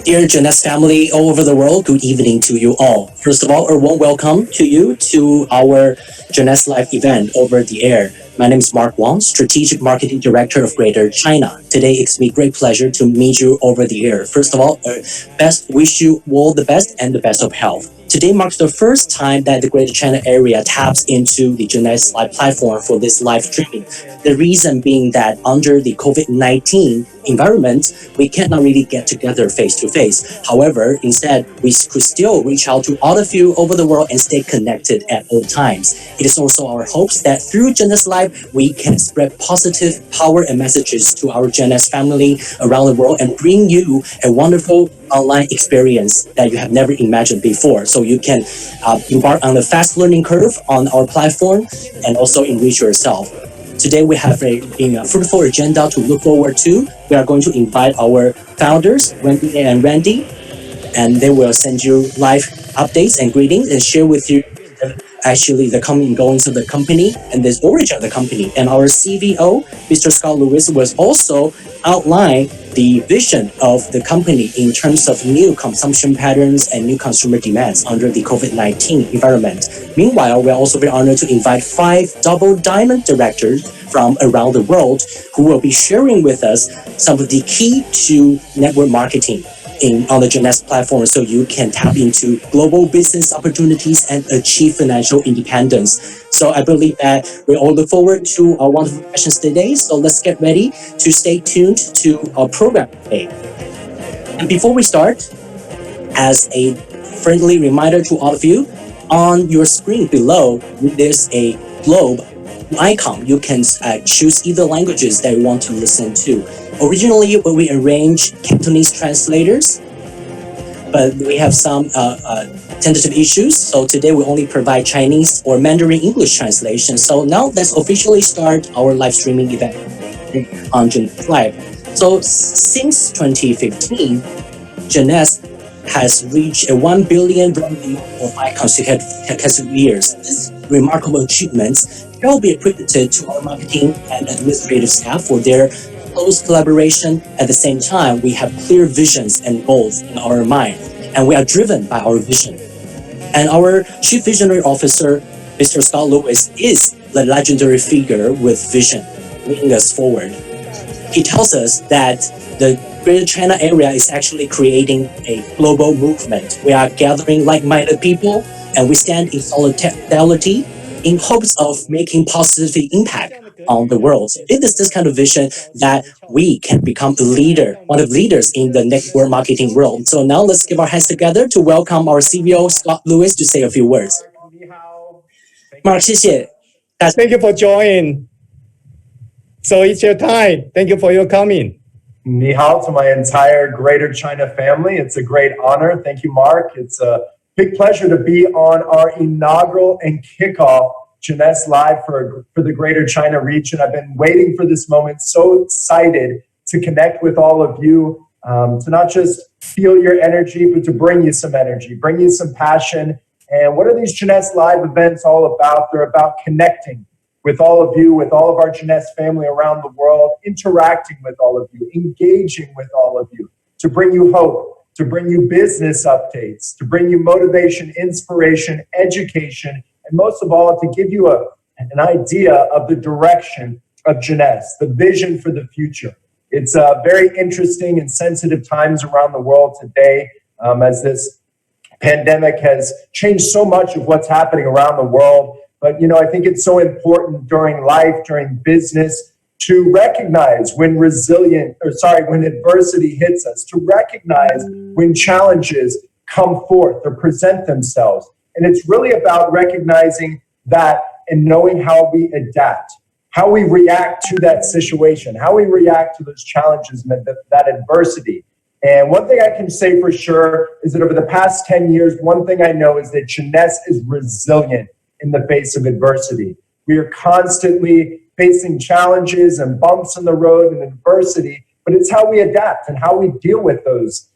Dear Jeunesse family all over the world, good evening to you all. First of all, a warm welcome to you to our Jeunesse Live event over the air. My name is Mark Wang, Strategic Marketing Director of Greater China. Today, it's me great pleasure to meet you over the air. First of all, wish you all the best and the best of health. Today marks the first time that the Greater China area taps into the Jeunesse Live platform for this live streaming. The reason being that under the COVID-19 environment, we cannot really get together face to face. However, instead, we could still reach out to all of you over the world and stay connected at all times. It is also our hopes that through Jeunesse Live, we can spread positive power and messages to our Jeunesse family around the world and bring you a wonderful online experience that you have never imagined before. So you can embark on a fast learning curve on our platform and also enrich yourself. Today we have a fruitful agenda to look forward to. We are going to invite our founders, Wendy and Randy, and they will send you live updates and greetings and share with you actually the coming and goings of the company and the origin of the company. And our CVO, Mr. Scott Lewis, will also outline the vision of the company in terms of new consumption patterns and new consumer demands under the COVID-19 environment. Meanwhile, we're also very honored to invite 5 double diamond directors from around the world who will be sharing with us some of the key to network marketing on the Jeunesse platform, so you can tap into global business opportunities and achieve financial independence. So I believe that we all look forward to our wonderful sessions today. So let's get ready to stay tuned to our program today. And before we start, as a friendly reminder to all of you, on your screen below, there's a globe icon. You can choose either languages that you want to listen to. Originally, when we arranged Cantonese translators, but we have some tentative issues. So today we only provide Chinese or Mandarin English translation. So now let's officially start our live streaming event on Jeunesse Live. So since 2015, Jeunesse has reached a 1 billion revenue for 5 consecutive years. This remarkable achievements shall be accredited to our marketing and administrative staff for their close collaboration. At the same time, we have clear visions and goals in our mind, and we are driven by our vision. And our Chief Visionary Officer, Mr. Scott Lewis, is the legendary figure with vision, leading us forward. He tells us that the Greater China area is actually creating a global movement. We are gathering like-minded people, and we stand in solidarity in hopes of making positive impact on the world. It is this kind of vision that we can become a leader, one of the leaders in the network marketing world. So now let's give our hands together to welcome our CVO, Scott Lewis, to say a few words. Mark, 谢谢. Thank you for joining. So it's your time. Thank you for your coming. Ni hao to my entire Greater China family. It's a great honor. Thank you, Mark. It's a big pleasure to be on our inaugural and kickoff Jeunesse Live for the Greater China region. I've been waiting for this moment, so excited to connect with all of you, to not just feel your energy, but to bring you some energy, bring you some passion. And what are these Jeunesse Live events all about? They're about connecting with all of you, with all of our Jeunesse family around the world, interacting with all of you, engaging with all of you, to bring you hope, to bring you business updates, to bring you motivation, inspiration, education, and most of all, to give you an idea of the direction of Jeunesse, the vision for the future. It's very interesting and sensitive times around the world today, as this pandemic has changed so much of what's happening around the world. But, I think it's so important during life, during business, to recognize when when adversity hits us, to recognize when challenges come forth or present themselves. And it's really about recognizing that and knowing how we adapt, how we react to that situation, how we react to those challenges and that adversity. And one thing I can say for sure is that over the past 10 years, one thing I know is that Jeunesse is resilient in the face of adversity. We are constantly facing challenges and bumps in the road and adversity, but it's how we adapt and how we deal with those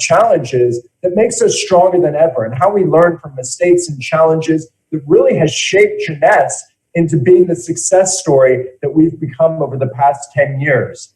challenges that makes us stronger than ever, and how we learn from mistakes and challenges that really has shaped Jeunesse into being the success story that we've become over the past 10 years.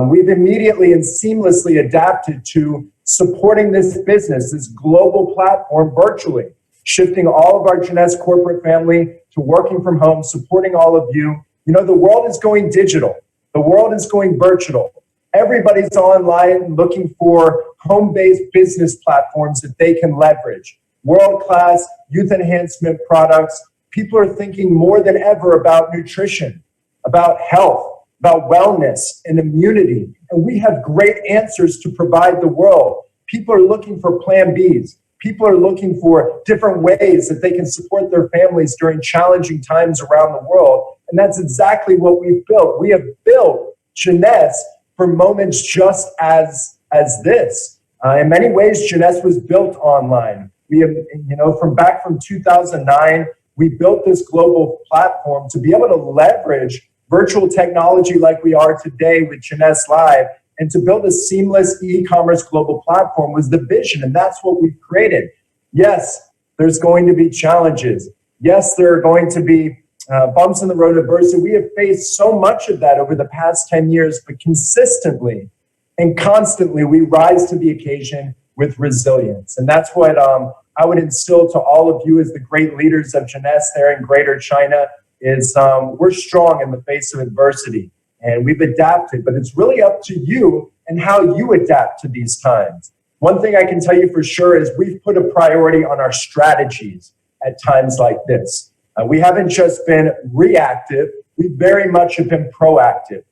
We've immediately and seamlessly adapted to supporting this business, this global platform virtually, shifting all of our Jeunesse corporate family to working from home, supporting all of you. You know, the world is going digital. The world is going virtual. Everybody's online looking for home-based business platforms that they can leverage. World-class youth enhancement products. People are thinking more than ever about nutrition, about health, about wellness and immunity. And we have great answers to provide the world. People are looking for plan Bs. People are looking for different ways that they can support their families during challenging times around the world. And that's exactly what we've built. We have built Jeunesse for moments just as this. In many ways, Jeunesse was built online. We have, you know, from 2009, we built this global platform to be able to leverage virtual technology like we are today with Jeunesse Live, and to build a seamless e-commerce global platform was the vision, and that's what we've created. Yes, there's going to be challenges. Yes, there are going to be bumps in the road, adversity. We have faced so much of that over the past 10 years, but consistently and constantly, we rise to the occasion with resilience. And that's what I would instill to all of you as the great leaders of Jeunesse there in Greater China is we're strong in the face of adversity, and we've adapted, but it's really up to you and how you adapt to these times. One thing I can tell you for sure is we've put a priority on our strategies at times like this. We haven't just been reactive, we very much have been proactive.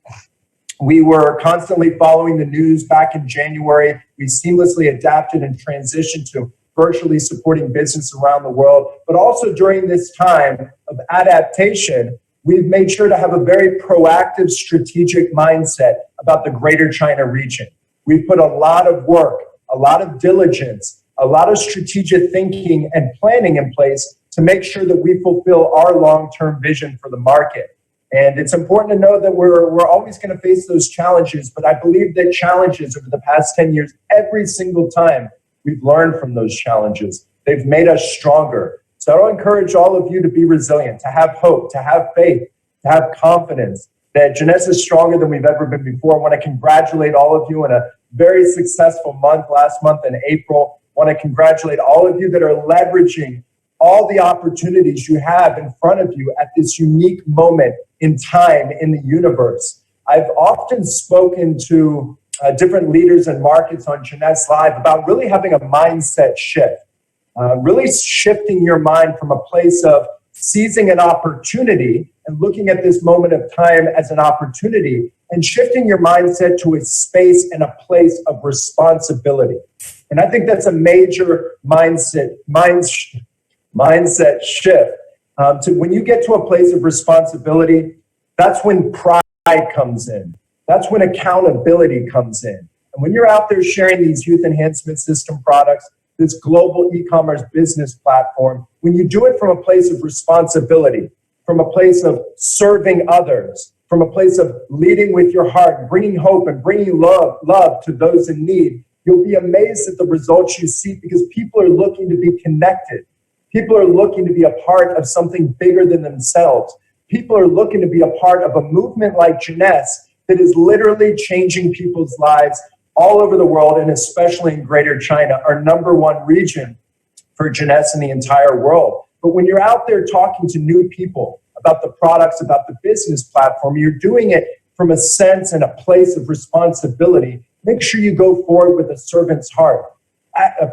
We were constantly following the news back in January. We seamlessly adapted and transitioned to virtually supporting business around the world. But also during this time of adaptation, we've made sure to have a very proactive strategic mindset about the Greater China region. We've put a lot of work, a lot of diligence, a lot of strategic thinking and planning in place to make sure that we fulfill our long-term vision for the market. And it's important to know that we're always going to face those challenges, but I believe that challenges over the past 10 years, every single time we've learned from those challenges, they've made us stronger. So I encourage all of you to be resilient, to have hope, to have faith, to have confidence that Jeunesse is stronger than we've ever been before. I want to congratulate all of you on a very successful month last month in April. I want to congratulate all of you that are leveraging all the opportunities you have in front of you at this unique moment in time in the universe. I've often spoken to different leaders and markets on Jeunesse Live about really having a mindset shift, really shifting your mind from a place of seizing an opportunity and looking at this moment of time as an opportunity, and shifting your mindset to a space and a place of responsibility. And I think that's a major mindset shift. To when you get to a place of responsibility, that's when pride comes in. That's when accountability comes in. And when you're out there sharing these youth enhancement system products, this global e-commerce business platform, when you do it from a place of responsibility, from a place of serving others, from a place of leading with your heart, bringing hope and bringing love to those in need, you'll be amazed at the results you see, because people are looking to be connected. People are looking to be a part of something bigger than themselves. People are looking to be a part of a movement like Jeunesse that is literally changing people's lives all over the world, and especially in Greater China, our #1 region for Jeunesse in the entire world. But when you're out there talking to new people about the products, about the business platform, you're doing it from a sense and a place of responsibility. Make sure you go forward with a servant's heart.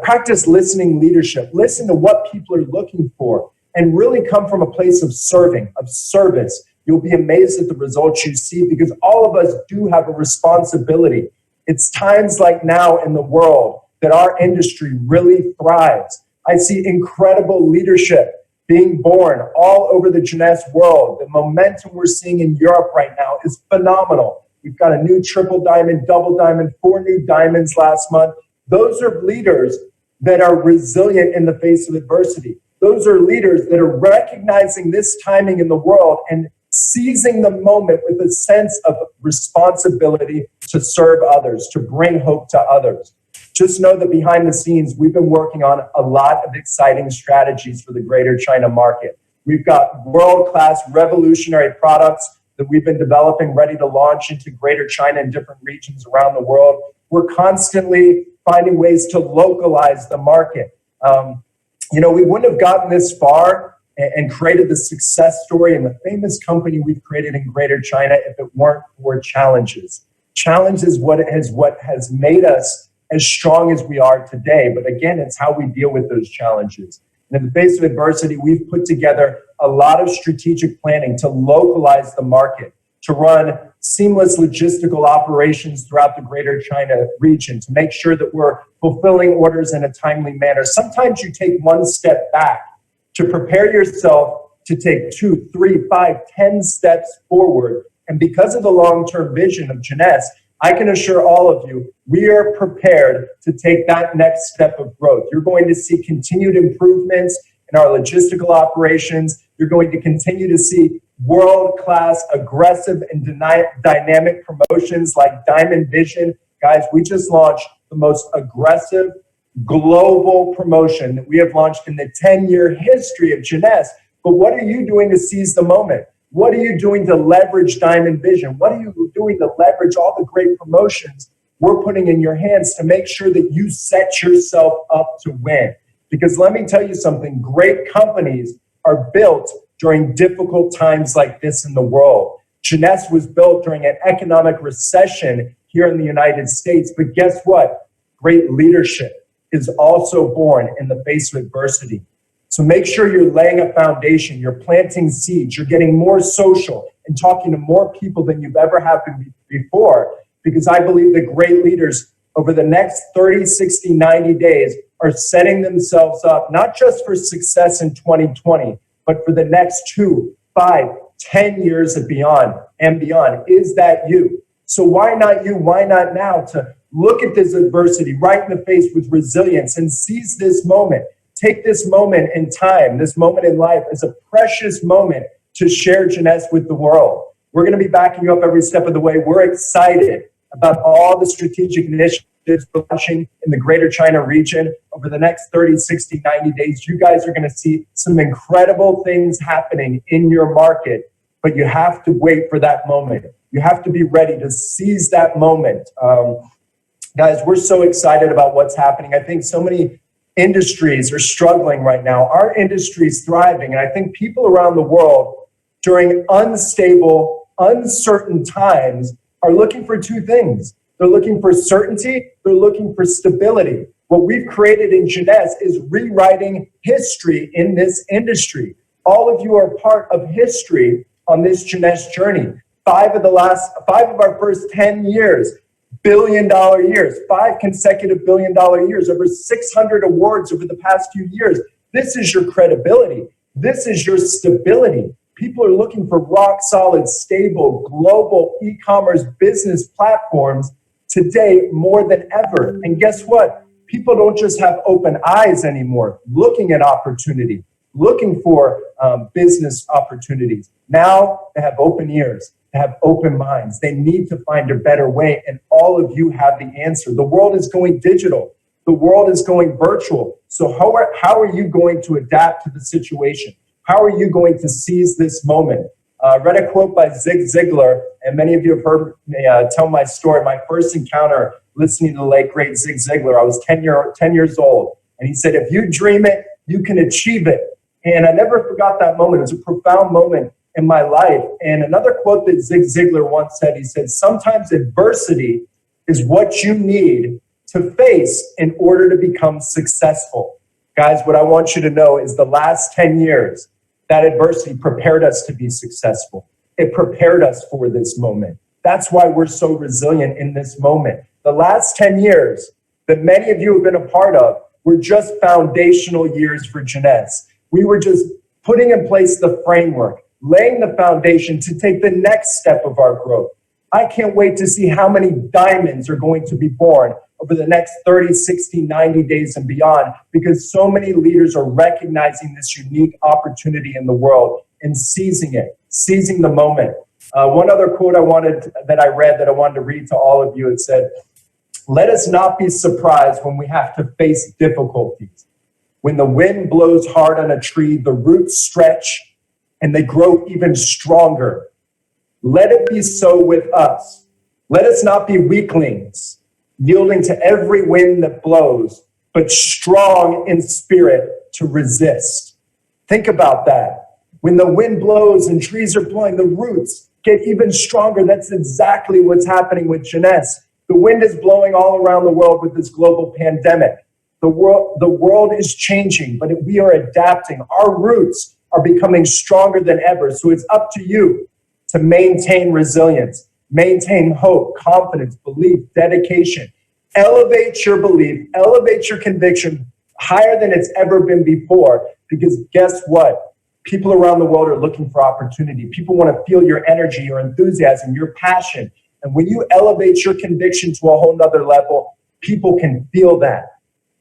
Practice listening leadership. Listen to what people are looking for and really come from a place of serving, of service. You'll be amazed at the results you see, because all of us do have a responsibility. It's times like now in the world that our industry really thrives. I see incredible leadership being born all over the Jeunesse world. The momentum we're seeing in Europe right now is phenomenal. We've got a new triple diamond, double diamond, 4 new diamonds last month. Those are leaders that are resilient in the face of adversity. Those are leaders that are recognizing this timing in the world and seizing the moment with a sense of responsibility to serve others, to bring hope to others. Just know that behind the scenes, we've been working on a lot of exciting strategies for the Greater China market. We've got world-class revolutionary products that we've been developing, ready to launch into Greater China and different regions around the world. We're constantly finding ways to localize the market. We wouldn't have gotten this far and created the success story and the famous company we've created in Greater China if it weren't for challenges. Challenge is what has made us as strong as we are today. But again, it's how we deal with those challenges. And in the face of adversity, we've put together a lot of strategic planning to localize the market, to run seamless logistical operations throughout the Greater China region, to make sure that we're fulfilling orders in a timely manner. Sometimes you take one step back to prepare yourself to take 2, 3, 5, 10 steps forward. And because of the long-term vision of Jeunesse, I can assure all of you, we are prepared to take that next step of growth. You're going to see continued improvements in our logistical operations. You're going to continue to see world-class, aggressive, and dynamic promotions like Diamond Vision. Guys, we just launched the most aggressive global promotion that we have launched in the 10-year history of Jeunesse. But what are you doing to seize the moment? What are you doing to leverage Diamond Vision? What are you doing to leverage all the great promotions we're putting in your hands to make sure that you set yourself up to win? Because let me tell you something, great companies are built during difficult times like this in the world. Jeunesse was built during an economic recession here in the United States, but guess what? Great leadership is also born in the face of adversity. So make sure you're laying a foundation, you're planting seeds, you're getting more social and talking to more people than you've ever had before, because I believe that great leaders over the next 30, 60, 90 days are setting themselves up, not just for success in 2020, but for the next 2, 5, 10 years and beyond. Is that you? So why not you? Why not now to look at this adversity right in the face with resilience and seize this moment? Take this moment in time, this moment in life as a precious moment to share Jeunesse with the world. We're going to be backing you up every step of the way. We're excited about all the strategic initiatives we're launching in the Greater China region over the next 30, 60, 90 days. You guys are going to see some incredible things happening in your market, but you have to wait for that moment. You have to be ready to seize that moment. Guys, we're so excited about what's happening. I think so many industries are struggling right now. Our industry is thriving, and I think people around the world during unstable, uncertain times are looking for two things. They're looking for certainty, they're looking for stability. What we've created in Jeunesse is rewriting history in this industry. All of you are part of history on this Jeunesse journey. 5 of our first 10 years, billion-dollar years, 5 consecutive billion-dollar years, over 600 awards over the past few years. This is your credibility. This is your stability. People are looking for rock-solid, stable, global e-commerce business platforms today more than ever. And guess what? People don't just have open eyes anymore, looking at opportunity, looking for business opportunities. Now they have open ears. They have open minds. They need to find a better way, and all of you have the answer. The world is going digital. The world is going virtual. So how are you going to adapt to the situation? How are you going to seize this moment? I read a quote by Zig Ziglar, and many of you have heard me tell my story. My first encounter listening to the late, great Zig Ziglar, I was 10 years old, and he said, if you dream it, you can achieve it. And I never forgot that moment. It was a profound moment in my life. And another quote that Zig Ziglar once said, he said, sometimes adversity is what you need to face in order to become successful. Guys, what I want you to know is the last 10 years, that adversity prepared us to be successful. It prepared us for this moment. That's why we're so resilient in this moment. The last 10 years that many of you have been a part of were just foundational years for Jeunesse. We were just putting in place the framework, laying the foundation to take the next step of our growth. I can't wait to see how many diamonds are going to be born over the next 30, 60, 90 days and beyond, because so many leaders are recognizing this unique opportunity in the world and seizing it, seizing the moment. One other quote I wanted to read to all of you, it said, let us not be surprised when we have to face difficulties. When the wind blows hard on a tree, the roots stretch and they grow even stronger. Let it be so with us. Let us not be weaklings, yielding to every wind that blows, but strong in spirit to resist. Think about that. When the wind blows and trees are blowing, the roots get even stronger. That's exactly what's happening with Jeunesse. The wind is blowing all around the world with this global pandemic. The world is changing, but we are adapting. Our roots are becoming stronger than ever. So it's up to you to maintain resilience, maintain hope, confidence, belief, dedication. Elevate your belief, elevate your conviction higher than it's ever been before. Because guess what? People around the world are looking for opportunity. People want to feel your energy, your enthusiasm, your passion. And when you elevate your conviction to a whole nother level, people can feel that.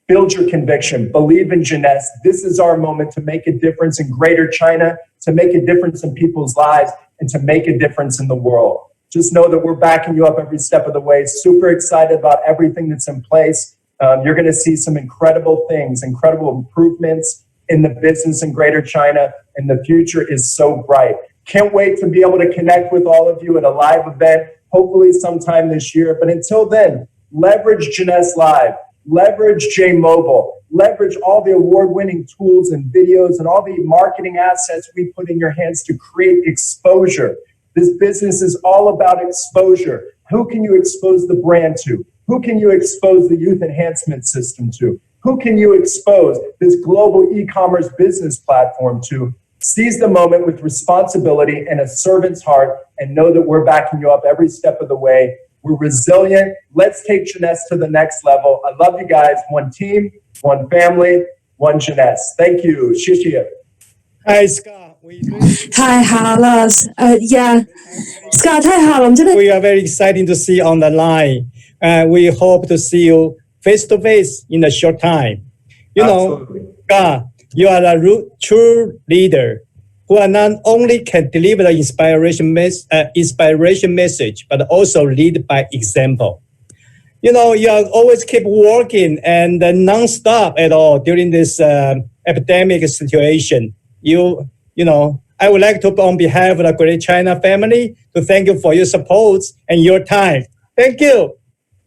Build your conviction. Believe in Jeunesse. This is our moment to make a difference in Greater China, to make a difference in people's lives, and to make a difference in the world. Just know that we're backing you up every step of the way. Super excited about everything that's in place. You're going to see some incredible things, incredible improvements in the business in Greater China, and the future is so bright. Can't wait to be able to connect with all of you at a live event, hopefully sometime this year. But until then, leverage Jeunesse Live. Leverage J Mobile, leverage all the award-winning tools and videos and all the marketing assets we put in your hands to create exposure. This business is all about exposure. Who can you expose the brand to? Who can you expose the youth enhancement system to? Who can you expose this global e-commerce business platform to? Seize the moment with responsibility and a servant's heart, and know that we're backing you up every step of the way. We're resilient. Let's take Jeunesse to the next level. I love you guys. One team, one family, one Jeunesse. Thank you. 谢谢. Hi Scott, Hi, hello. Yeah, Scott, 太好了，我们真的 we are very excited to see you on the line. We hope to see you face to face in a short time. You know, Absolutely. Scott, you are a true leader who are not only can deliver the inspiration message, but also lead by example. You know, you are always keep working and non-stop at all during this epidemic situation. You know, I would like to, on behalf of the Great China family, to thank you for your support and your time. Thank you.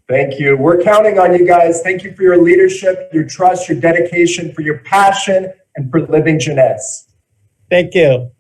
Thank you. We're counting on you guys. Thank you for your leadership, your trust, your dedication, for your passion, and for living Jeunesse. Thank you.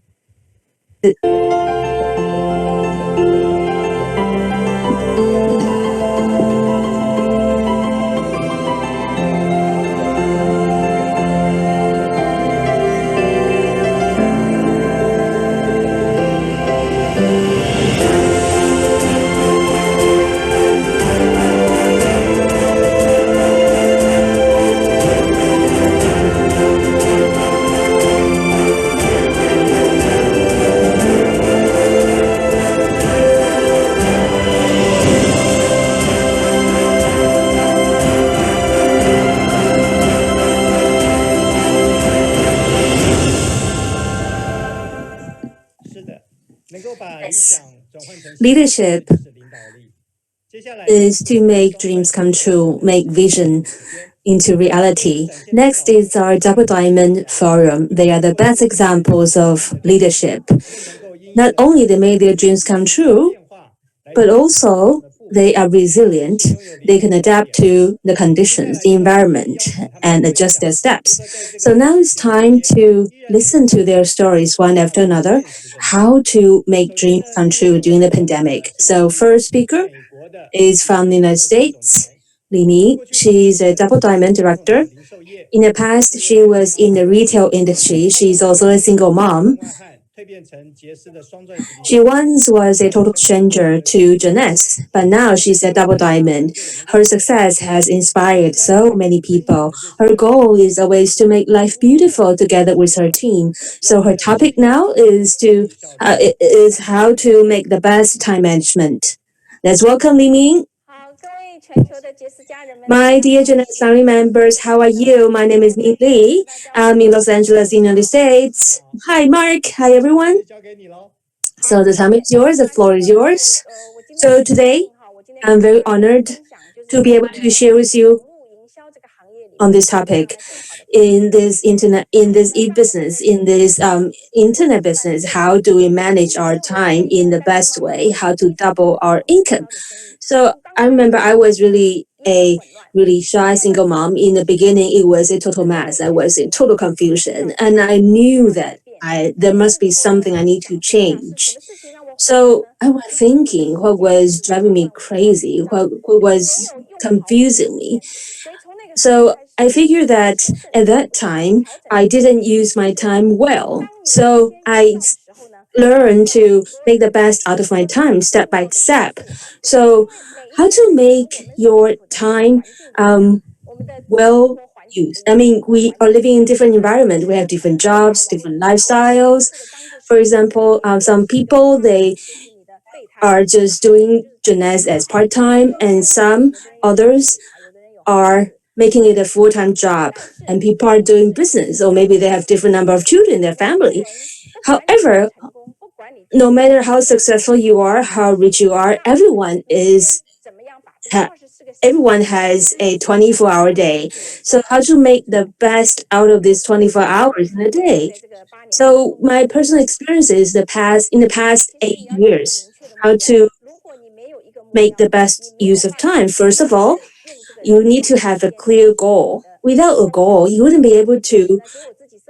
leadership is to make dreams come true, make vision into reality. Next is our Double Diamond Forum. They are the best examples of leadership. Not only they made their dreams come true, but also they are resilient. They can adapt to the conditions, the environment, and adjust their steps. So now it's time to listen to their stories one after another, how to make dreams come true during the pandemic. So first speaker is from the United States, Li Mi. She's a Double Diamond director. In the past, she was in the retail industry. She's also a single mom. She once was a total stranger to Jeunesse, but now she's a Double Diamond. Her success has inspired so many people. Her goal is always to make life beautiful together with her team. So her topic now is how to make the best time management. Let's welcome Li Ming. My dear Jeunesse family members, how are you? My name is Ming Li. I'm in Los Angeles, United States. Hi, Mark. Hi, everyone. So the time is yours, the floor is yours. So today, I'm very honored to be able to share with you on this topic. in this internet, in this e-business, in this internet business, how do we manage our time in the best way, how to double our income. So I remember I was really a really shy single mom. In the beginning, it was a total mess. I was in total confusion, and I knew that there must be something I need to change. So I was thinking what was driving me crazy, what was confusing me. So I figured that at that time I didn't use my time well. So I learned to make the best out of my time step by step. So how to make your time well used? I mean, we are living in different environments. We have different jobs, different lifestyles. For example, some people they are just doing Jeunesse as part time, and some others are making it a full-time job, and people are doing business, or maybe they have different number of children in their family. However, no matter how successful you are, how rich you are, ha- everyone has a 24-hour day. So how to make the best out of these 24 hours in a day? So my personal experiences in the past 8 years, how to make the best use of time. First of all, you need to have a clear goal. Without a goal, you wouldn't be able to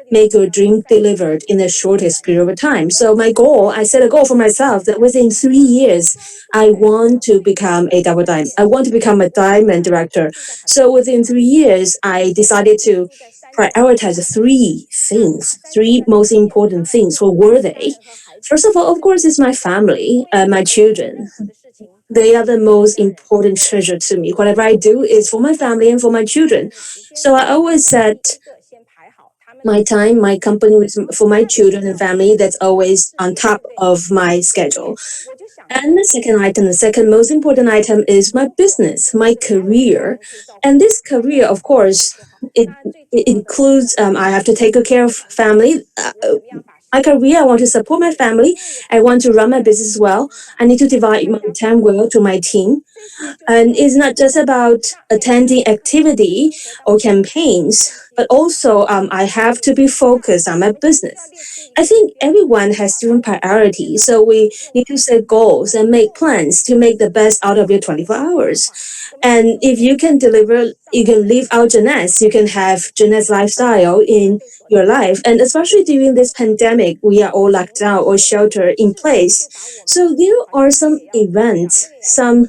make your dream delivered in the shortest period of time. So my goal, I set a goal for myself that within 3 years, I want to become a double diamond. I want to become a diamond director. So within 3 years, I decided to prioritize three things, three most important things. What were they? First of all, of course, is my family, my children. They are the most important treasure to me. Whatever I do is for my family and for my children. So I always set my time, my company for my children and family. That's always on top of my schedule. And the second item, the second most important item is my business, my career. And this career, of course, it includes I have to take good care of family. My career, I want to support my family. I want to run my business well. I need to divide my time well to my team. And it's not just about attending activity or campaigns, but also I have to be focused on my business. I think everyone has different priorities, so we need to set goals and make plans to make the best out of your 24 hours. And if you can deliver, you can live out Jeunesse, you can have Jeunesse lifestyle in your life. And especially during this pandemic, we are all locked down or shelter in place. So there are some events, some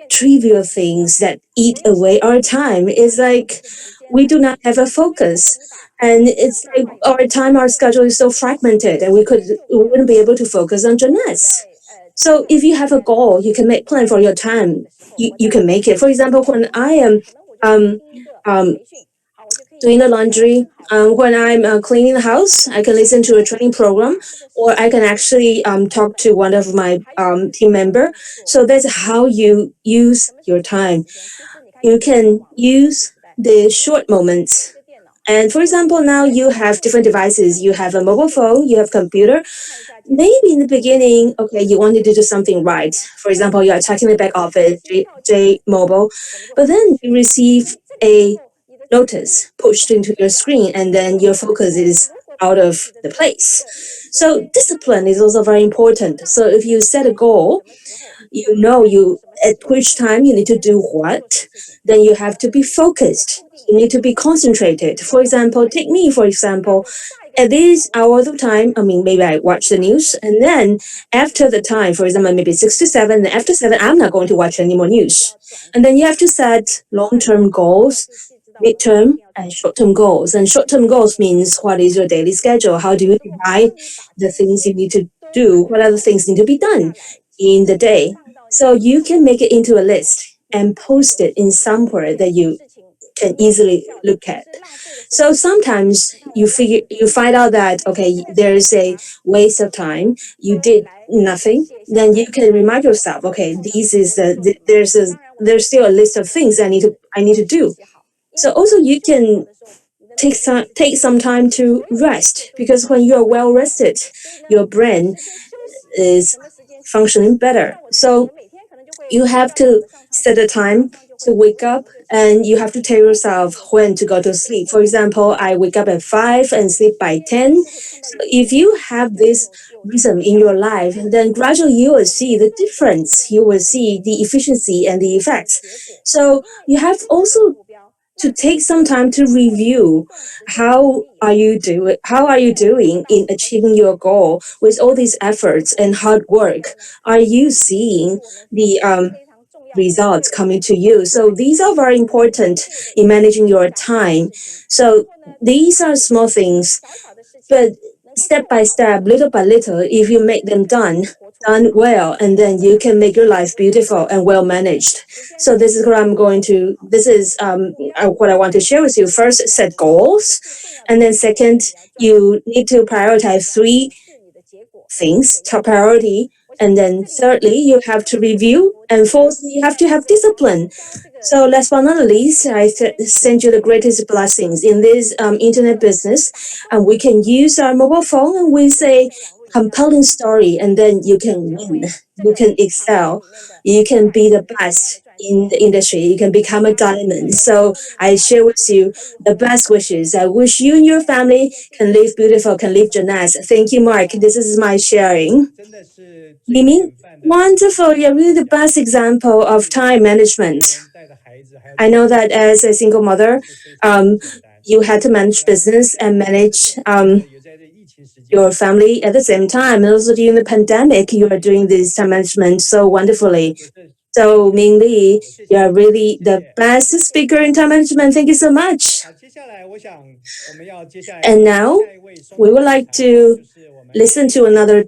trivial things that eat away our time. It's like we do not have a focus. And it's like our time, our schedule is so fragmented and we wouldn't be able to focus on Jeunesse. So if you have a goal, you can make plan for your time. You can make it. For example, when I am um, um, doing the laundry, when I'm cleaning the house, I can listen to a training program, or I can actually talk to one of my team member. So that's how you use your time. You can use the short moments. And for example, now you have different devices. You have a mobile phone, you have computer. Maybe in the beginning, okay, you wanted to do something right. For example, you are checking the back office, J Mobile, but then you receive a notice pushed into your screen, and then your focus is out of the place. So discipline is also very important. So if you set a goal, you know you at which time you need to do what, then you have to be focused. You need to be concentrated. For example, take me for example, at this hours of time, I mean, maybe I watch the news, and then after the time, for example, maybe 6 to 7, and after 7, I'm not going to watch any more news. And then you have to set long-term goals, midterm and short-term goals. And short-term goals means what is your daily schedule? How do you divide the things you need to do? What other things need to be done in the day? So you can make it into a list and post it in somewhere that you can easily look at. So sometimes you find out that okay, there is a waste of time. You did nothing. Then you can remind yourself, okay, there's still a list of things I need to do. So also you can take some time to rest, because when you are well rested, your brain is functioning better. So You have to set a time to wake up and you have to tell yourself when to go to sleep. For example, I wake up at 5 and sleep by 10. So if you have this rhythm in your life, then gradually you will see the difference. You will see the efficiency and the effects. So you have also to take some time to review how are you doing in achieving your goal with all these efforts and hard work. Are you seeing the results coming to you? So these are very important in managing your time. So these are small things, but step by step, little by little, if you make them done well, and then you can make your life beautiful and well managed. So this is what I'm going to. This is what I want to share with you. First, set goals, and then second, you need to prioritize three things, top priority. And then thirdly, you have to review. And fourthly, you have to have discipline. So last but not least, I send you the greatest blessings in this internet business. And we can use our mobile phone and we say compelling story, and then you can win. You can excel. You can be the best in the industry. You can become a diamond. So I share with you the best wishes. I wish you and your family can live beautiful, can live Jeunesse. Thank you, Mark. This is my sharing. 真的是最 Mimi, 典范的 wonderful. You're really the best example of time management. 带着孩子，还有 I know that as a single mother, 是非常 um, 不简单。 you had to manage business and manage 也在这疫情时间， your family at the same time. And also during the pandemic, you are doing this time management so wonderfully. So, Ming Li, you are really the best speaker in time management. Thank you so much. 好，接下来我想我们要接下来 And now 下一位双 we would like to 就是我们 listen to another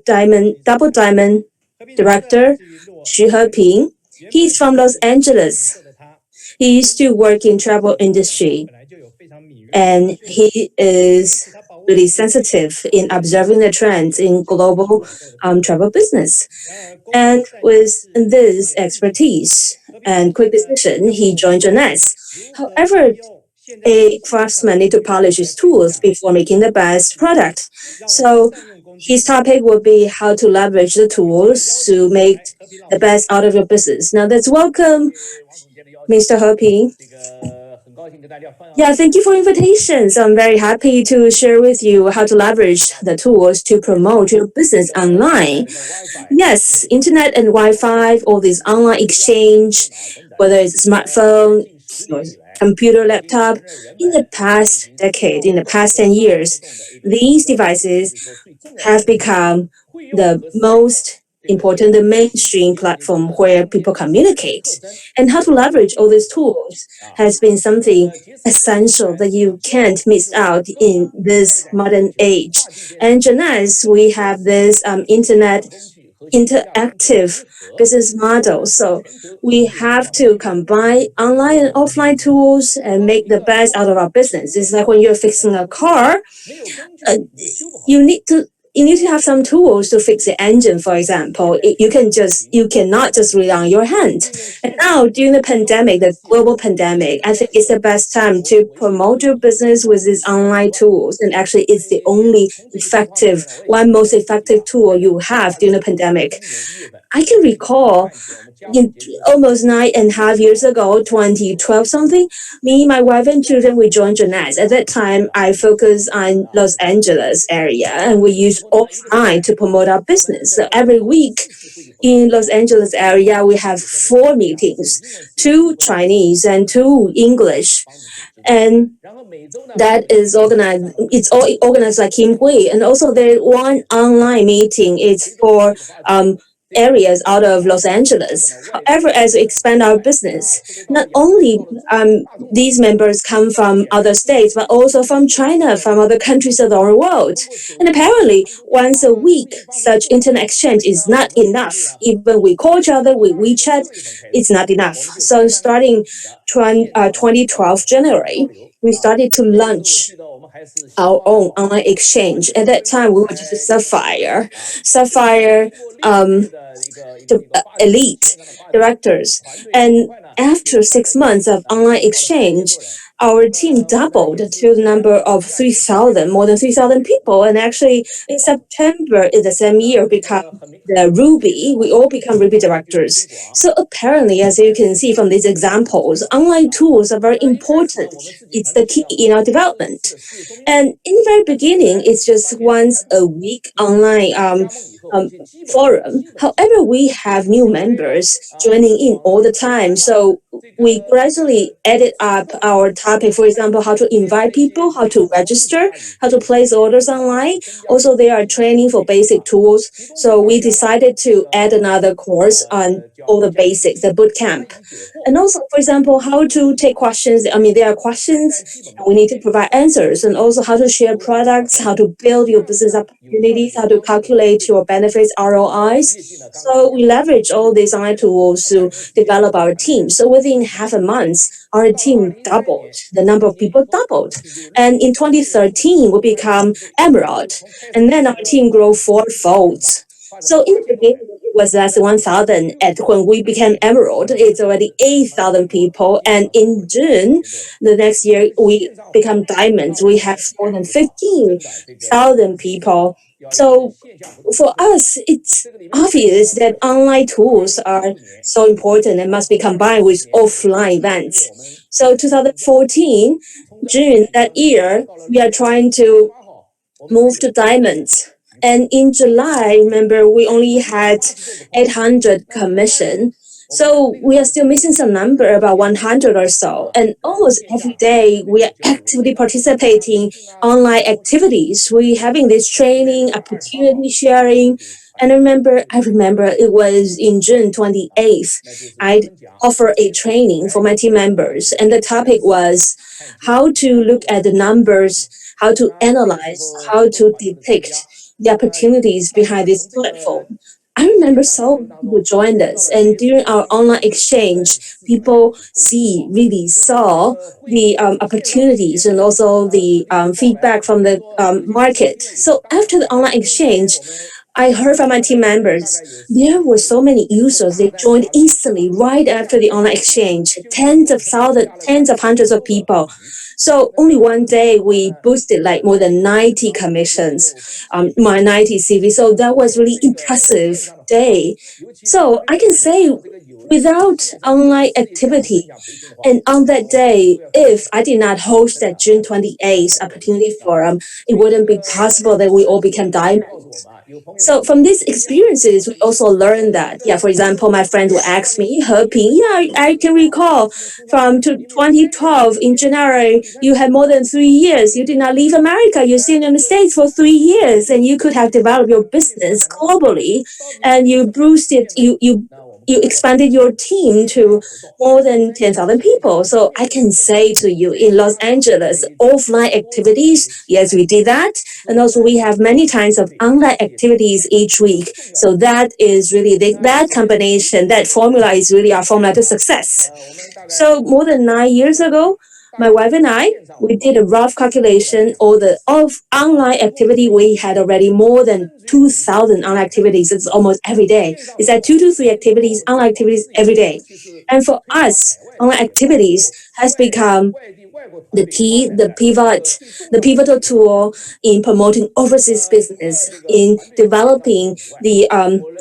double diamond 和平同行的 director, 来自于洛 Xu Heping. 原本 He's from Los 是 Angeles. 的他， He used to work in travel industry 本来就有非常敏锐的 and he is really sensitive in observing the trends in global travel business. 然而公 And 司在 with this expertise and quick decision, he joined Jeunesse. 如何 However, 利用现在 a craftsman need to polish his tools before making the best product. So his topic will be how to leverage the tools to make the best out of your business. Now let's welcome 王总监的邀请， Mr. Heping. 这个很高兴跟大家分享。 Yeah, thank you for invitation. So I'm very happy to share with you how to leverage the tools to promote your business online. Yes, internet and Wi-Fi, all this online exchange, whether it's smartphone, or computer, laptop, in the past decade, in the past 10 years, these devices have become the most important, the mainstream platform where people communicate. And how to leverage all these tools has been something essential that you can't miss out in this modern age. And Jeunesse, we have this internet interactive business model. So we have to combine online and offline tools and make the best out of our business. It's like when you're fixing a car, you need to have some tools to fix the engine, for example. You cannot just rely on your hand. And now during the pandemic, the global pandemic, I think it's the best time to promote your business with these online tools. And actually it's the only most effective tool you have during the pandemic. I can recall in almost 9.5 years ago, 2012 something, me, my wife, and children, we joined Jeunesse. At that time, I focused on Los Angeles area, and we use offline to promote our business. So every week in Los Angeles area, we have 4 meetings, 2 Chinese and 2 English. And that is organized. It's all organized like Kim Hui, and also there's one online meeting. It's for areas out of Los Angeles. However, as we expand our business, not only these members come from other states, but also from China, from other countries of the world. And apparently, once a week, such internet exchange is not enough. Even we call each other with WeChat, it's not enough. So starting 2012 January, we started to launch our own online exchange. At that time, we were just Sapphire elite directors. And after 6 months of online exchange, our team doubled to the number of 3,000, more than 3,000 people. And actually, in September in the same year, become the Ruby. We all become Ruby directors. So apparently, as you can see from these examples, online tools are very important. It's the key in our development. And in the very beginning, it's just once a week online um, forum. However, we have new members joining in all the time. So we gradually added up our topic, for example, how to invite people, how to register, how to place orders online. Also, there are training for basic tools. So we decided to add another course on all the basics, the boot camp. And also, for example, how to take questions. I mean, there are questions and we need to provide answers, and also how to share products, how to build your business opportunities, how to calculate your benefits ROIs. So we leverage all these online tools to develop our team. So within half a month, our team doubled. The number of people doubled. And in 2013, we become Emerald. And then our team grew fourfold. So in the beginning, it was less than 1,000. At when we became Emerald, it's already 8,000 people. And in June, the next year, we become Diamonds. We have more than 15,000 people. So for us, it's obvious that online tools are so important and must be combined with offline events. So 2014, June that year, we are trying to move to diamonds. And in July, remember, we only had 800 commission. So we are still missing some number, about 100 or so. And almost every day, we are actively participating online activities. We having this training, opportunity sharing. And I remember it was in June 28th, I offer a training for my team members. And the topic was how to look at the numbers, how to analyze, how to depict the opportunities behind this platform. I remember so many people joined us, and during our online exchange, people really saw the opportunities and also the feedback from the market. So after the online exchange, I heard from my team members, there were so many users. They joined instantly right after the online exchange. Tens of thousands, tens of hundreds of people. So only one day we boosted like more than 90 commissions, my 90 CV. So that was really impressive day. So I can say without online activity, and on that day, if I did not host that June 28th opportunity forum, it wouldn't be possible that we all became diamonds. So from these experiences, we also learned that, yeah, for example, my friend will ask me, Heping, yeah, I can recall from 2012 in January, you had more than 3 years. You did not leave America. You stayed in the States for 3 years, and you could have developed your business globally, and you boosted, you expanded your team to more than 10,000 people. So I can say to you in Los Angeles, offline activities, yes, we did that. And also we have many kinds of online activities each week. So that is really that combination, that formula is really our formula to success. So more than 9 years ago, my wife and I, we did a rough calculation. All the of online activity, we had already more than 2,000 online activities. It's almost every day. It's at 2 to 3 activities, online activities every day. And for us, online activities has become the key, the pivotal tool in promoting overseas business, in developing the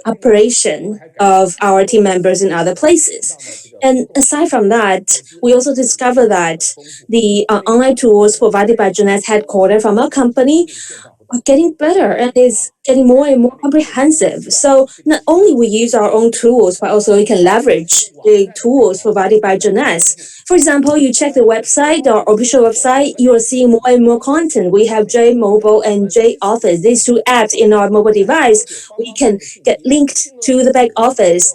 operation of our team members in other places. And aside from that, we also discover that the online tools provided by Jeunesse headquarters from our company are getting better and is getting more and more comprehensive. So not only we use our own tools, but also we can leverage the tools provided by Jeunesse. For example, you check the website, our official website, you are seeing more and more content. We have J Mobile and J Office, these two apps in our mobile device. We can get linked to the back office,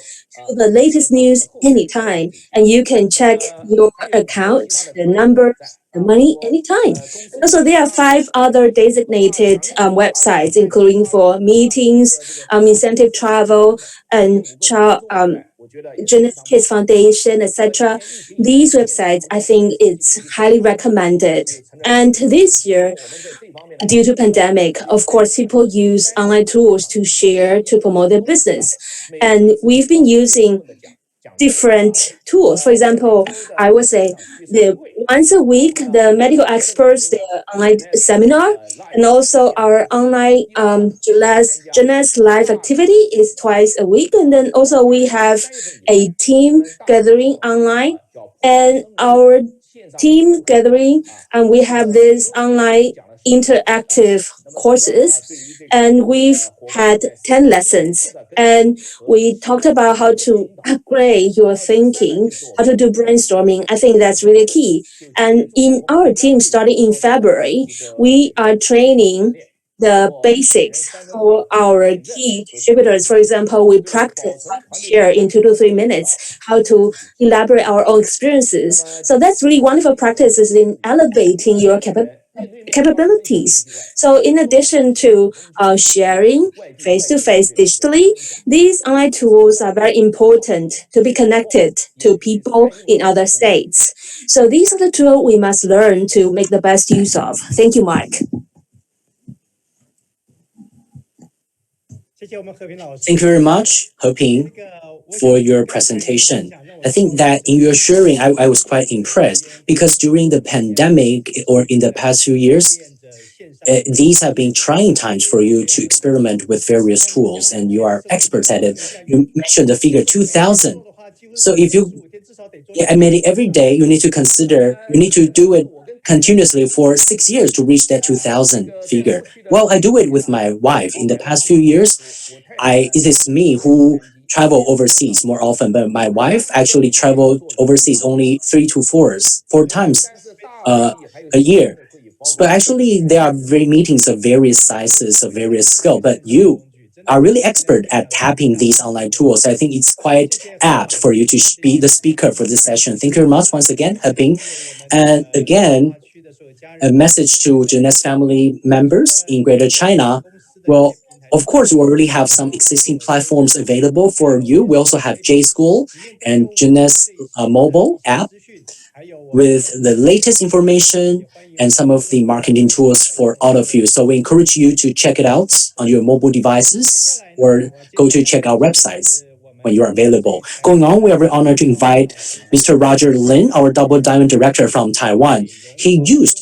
to the latest news anytime, and you can check your account, the number, the money anytime. And also, there are five other designated websites, including for meetings, incentive travel, and Jeunesse Kids Foundation, etc. These websites, I think, it's highly recommended. And this year, due to pandemic, of course, people use online tools to share, to promote their business. And we've been using different tools. For example, I would say the once a week the medical experts their online seminar, and also our online Jeunesse live activity is twice a week, and then also we have a team gathering online, and our team gathering, and we have this online interactive courses, and we've had 10 lessons, and we talked about how to upgrade your thinking, how to do brainstorming. I think that's really key. And in our team, starting in February, we are training the basics for our key distributors. For example, we practice how to share in 2 to 3 minutes, how to elaborate our own experiences. So that's really wonderful practices in elevating your capabilities. So in addition to sharing face to face digitally, these online tools are very important to be connected to people in other states. So these are the tools we must learn to make the best use of. Thank you, Mark. Thank you very much, Hoping, for your presentation. I think that in your sharing, I was quite impressed because during the pandemic or in the past few years, these have been trying times for you to experiment with various tools, and you are experts at it. You mentioned the figure 2000. So if you I mean, every day you need to consider, you need to do it continuously for 6 years to reach that 2000 figure. Well, I do it with my wife. In the past few years, it is me who travel overseas more often, but my wife actually traveled overseas only 3 to 4 times a year. But actually, there are very meetings of various sizes, of various scale. But you are really expert at tapping these online tools. I think it's quite apt for you to be the speaker for this session. Thank you very much once again, Heping. And again, a message to Jeunesse family members in Greater China. Well, of course, we already have some existing platforms available for you. We also have J School and Jeunesse mobile app with the latest information and some of the marketing tools for all of you. So we encourage you to check it out on your mobile devices or go to check our websites when you are available. Going on, we are very honored to invite Mr. Roger Lin, our Double Diamond Director from Taiwan. He used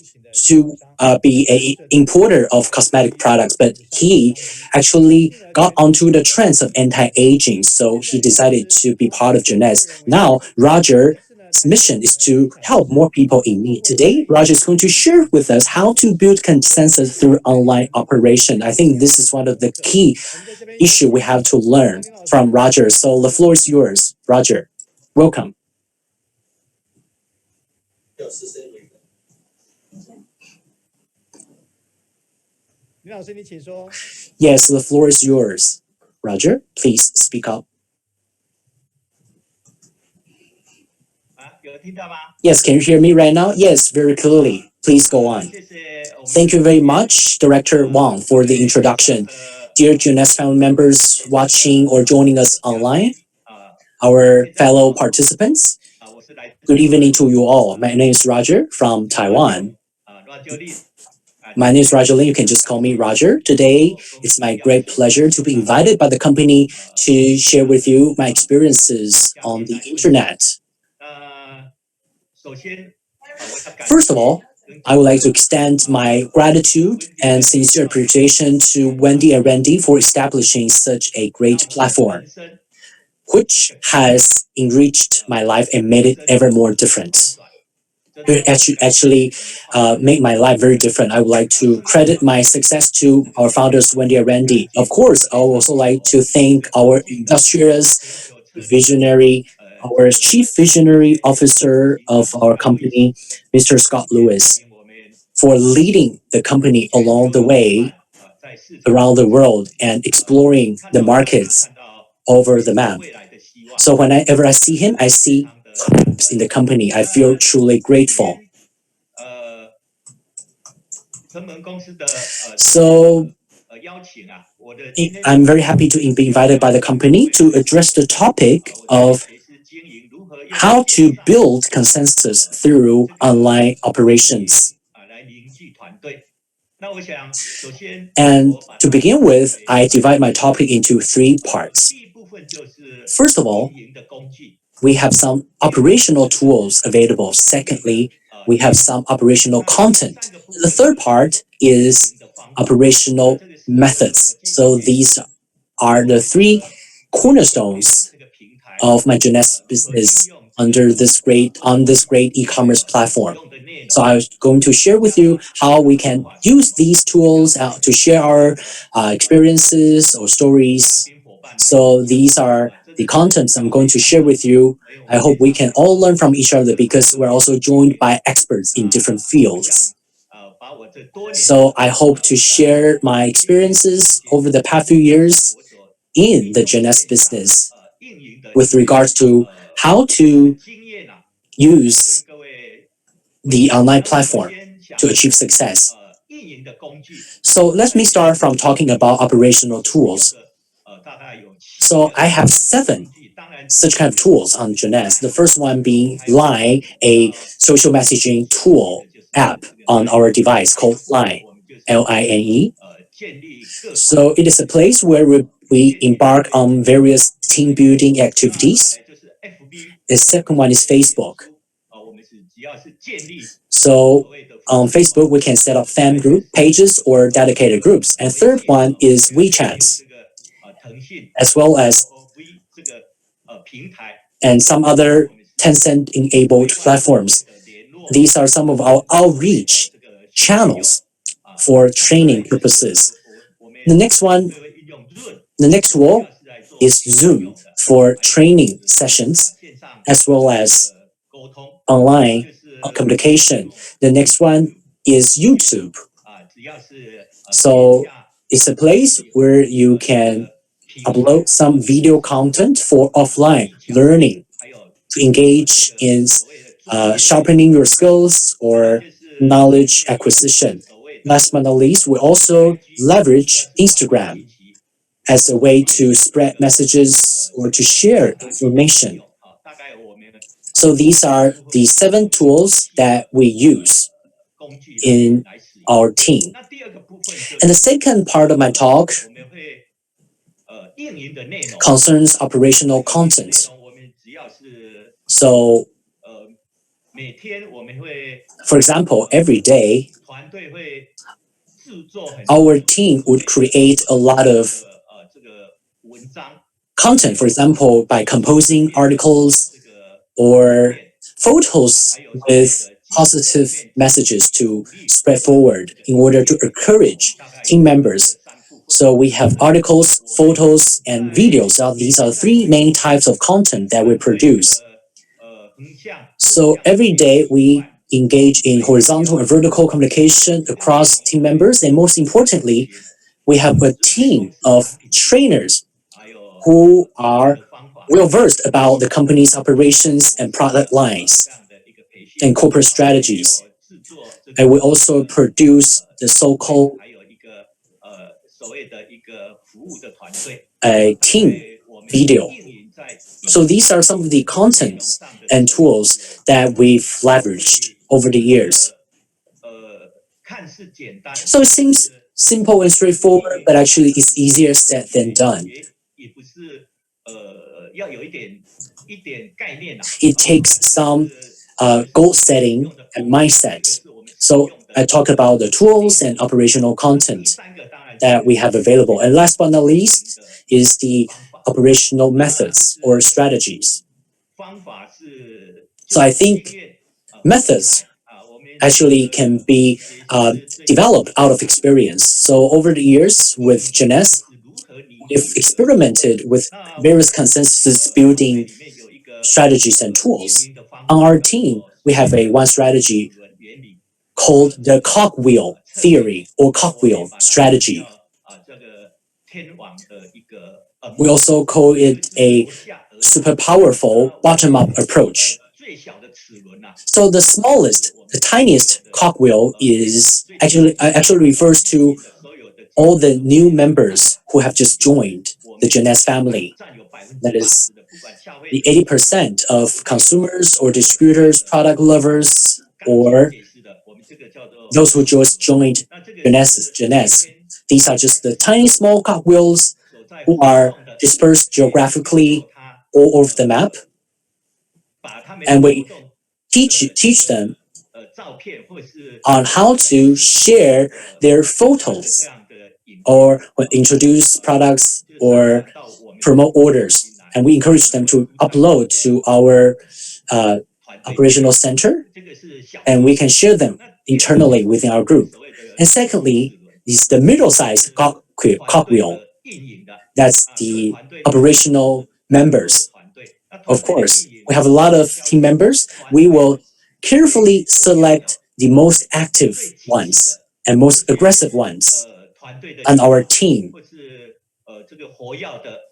to be a importer of cosmetic products, but he actually got onto the trends of anti-aging, so he decided to be part of Jeunesse. Now, Roger mission is to help more people in need. Today, Roger is going to share with us how to build consensus through online operation. I think this is one of the key issue we have to learn from Roger. So the floor is yours, Roger. Welcome. Yes, the floor is yours. Roger, please speak up. Yes, can you hear me right now? Yes, very clearly. Please go on. Thank you very much, Director Wang, for the introduction. Dear Jeunesse family members watching or joining us online, our fellow participants, good evening to you all. My name is Roger from Taiwan. My name is Roger Lin. You can just call me Roger. Today, it's my great pleasure to be invited by the company to share with you my experiences on the internet. First of all, I would like to extend my gratitude and sincere appreciation to Wendy and Randy for establishing such a great platform, which has enriched my life and made it ever more different. It actually made my life very different. I would like to credit my success to our founders, Wendy and Randy. Of course, I would also like to thank our industrious visionary, our chief visionary officer of our company, Mr. Scott Lewis, for leading the company along the way around the world and exploring the markets over the map. So whenever I see him, I see hopes in the company. I feel truly grateful. So I'm very happy to be invited by the company to address the topic of how to build consensus through online operations. And to begin with, I divide my topic into three parts. First of all, we have some operational tools available. Secondly, we have some operational content. The third part is operational methods. So these are the three cornerstones of my Jeunesse business under this great e-commerce platform. So I was going to share with you how we can use these tools to share our experiences or stories. So these are the contents I'm going to share with you. I hope we can all learn from each other because we're also joined by experts in different fields. So I hope to share my experiences over the past few years in the Jeunesse business with regards to how to use the online platform to achieve success. So let me start from talking about operational tools. So I have 7 such kind of tools on Jeunesse. The first one being Line, a social messaging tool app on our device called Line, Line. So it is a place where we embark on various team building activities. The second one is Facebook. So on Facebook, we can set up fan group pages or dedicated groups. And third one is WeChat, as well as and some other Tencent-enabled platforms. These are some of our outreach channels for training purposes. The next one, the next tool is Zoom for training sessions, as well as online communication. The next one is YouTube. So it's a place where you can upload some video content for offline learning to engage in sharpening your skills or knowledge acquisition. Last but not least, we also leverage Instagram as a way to spread messages or to share information. So these are the 7 tools that we use in our team. And the second part of my talk concerns operational content. So, for example, every day, our team would create a lot of content, for example, by composing articles or photos with positive messages to spread forward in order to encourage team members. So we have articles, photos, and videos. So these are 3 main types of content that we produce. So every day we engage in horizontal and vertical communication across team members, and most importantly, we have a team of trainers who are well versed about the company's operations and product lines and corporate strategies. And we also produce the so-called team video. So these are some of the contents and tools that we've leveraged over the years. So it seems simple and straightforward, but actually it's easier said than done. It takes some goal setting and mindset. So I talk about the tools and operational content that we have available. And last but not least is the operational methods or strategies. So I think methods actually can be developed out of experience. So over the years with Jeunesse, we've experimented with various consensus building strategies and tools. On our team, we have one strategy called the cogwheel theory or cogwheel strategy. We also call it a super powerful bottom-up approach. So the smallest, the tiniest cogwheel is actually refers to all the new members who have just joined the Jeunesse family. That is the 80% of consumers or distributors, product lovers, or those who just joined Jeunesse. These are just the tiny small cogwheels who are dispersed geographically all over the map. and we teach them on how to share their photos or introduce products or promote orders. And we encourage them to upload to our uh, operational center, and we can share them internally within our group. And secondly, is the middle-sized cogwheel. That's the operational members. Of course, we have a lot of team members. We will carefully select the most active ones and most aggressive ones on our team.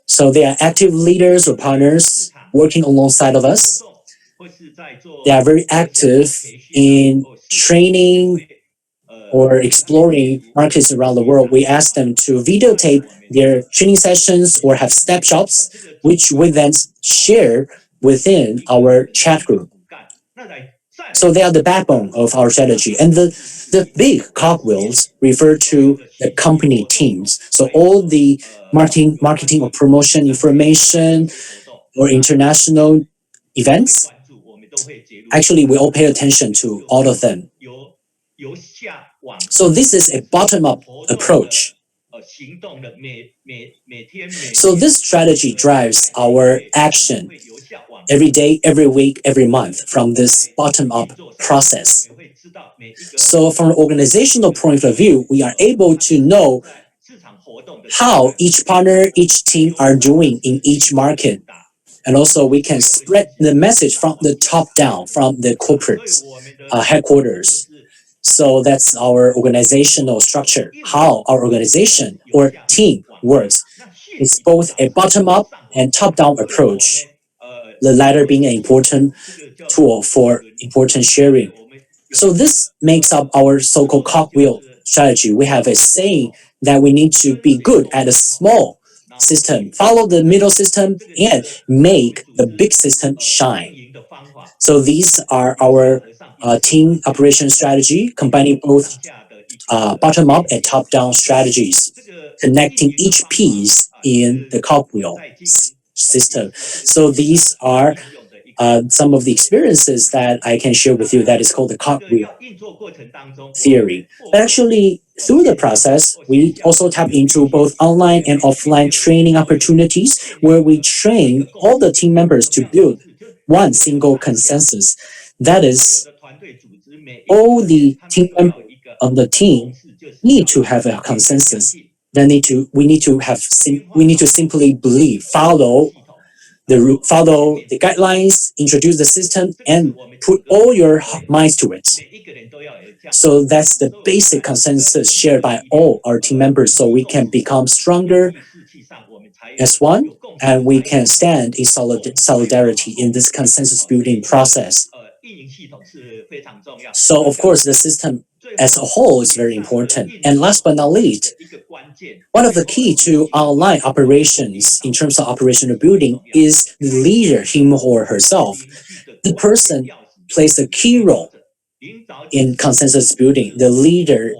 So they are active leaders or partners working alongside of us. They are very active in training or exploring markets around the world. We ask them to videotape their training sessions or have snapshots, which we then share within our chat group. So they are the backbone of our strategy. And the big cogwheels refer to the company teams. So all the marketing or promotion information or international events, actually we all pay attention to all of them. So this is a bottom-up approach. So this strategy drives our action every day, every week, every month from this bottom-up process. So from an organizational point of view, we are able to know how each partner, each team are doing in each market. And also we can spread the message from the top down, from the corporate headquarters. So that's our organizational structure, how our organization or team works. It's both a bottom-up and top-down approach, the latter being an important tool for important sharing. So this makes up our so-called cogwheel strategy. We have a saying that we need to be good at a small system, follow the middle system, and make the big system shine. So these are our team operation strategy, combining both bottom-up and top-down strategies, connecting each piece in the cogwheel system. So these are some of the experiences that I can share with you that is called the cogwheel theory. But actually, through the process, we also tap into both online and offline training opportunities where we train all the team members to build one single consensus. That is, all the team members on the team need to have a consensus. We need to simply believe, follow the guidelines, introduce the system, and put all your minds to it. So that's the basic consensus shared by all our team members, so we can become stronger as one, and we can stand in solidarity in this consensus building process. So of course, the system as a whole is very important. And last but not least, one of the key to online operations in terms of operational building is the leader, him or herself. The person plays a key role in consensus building. The leader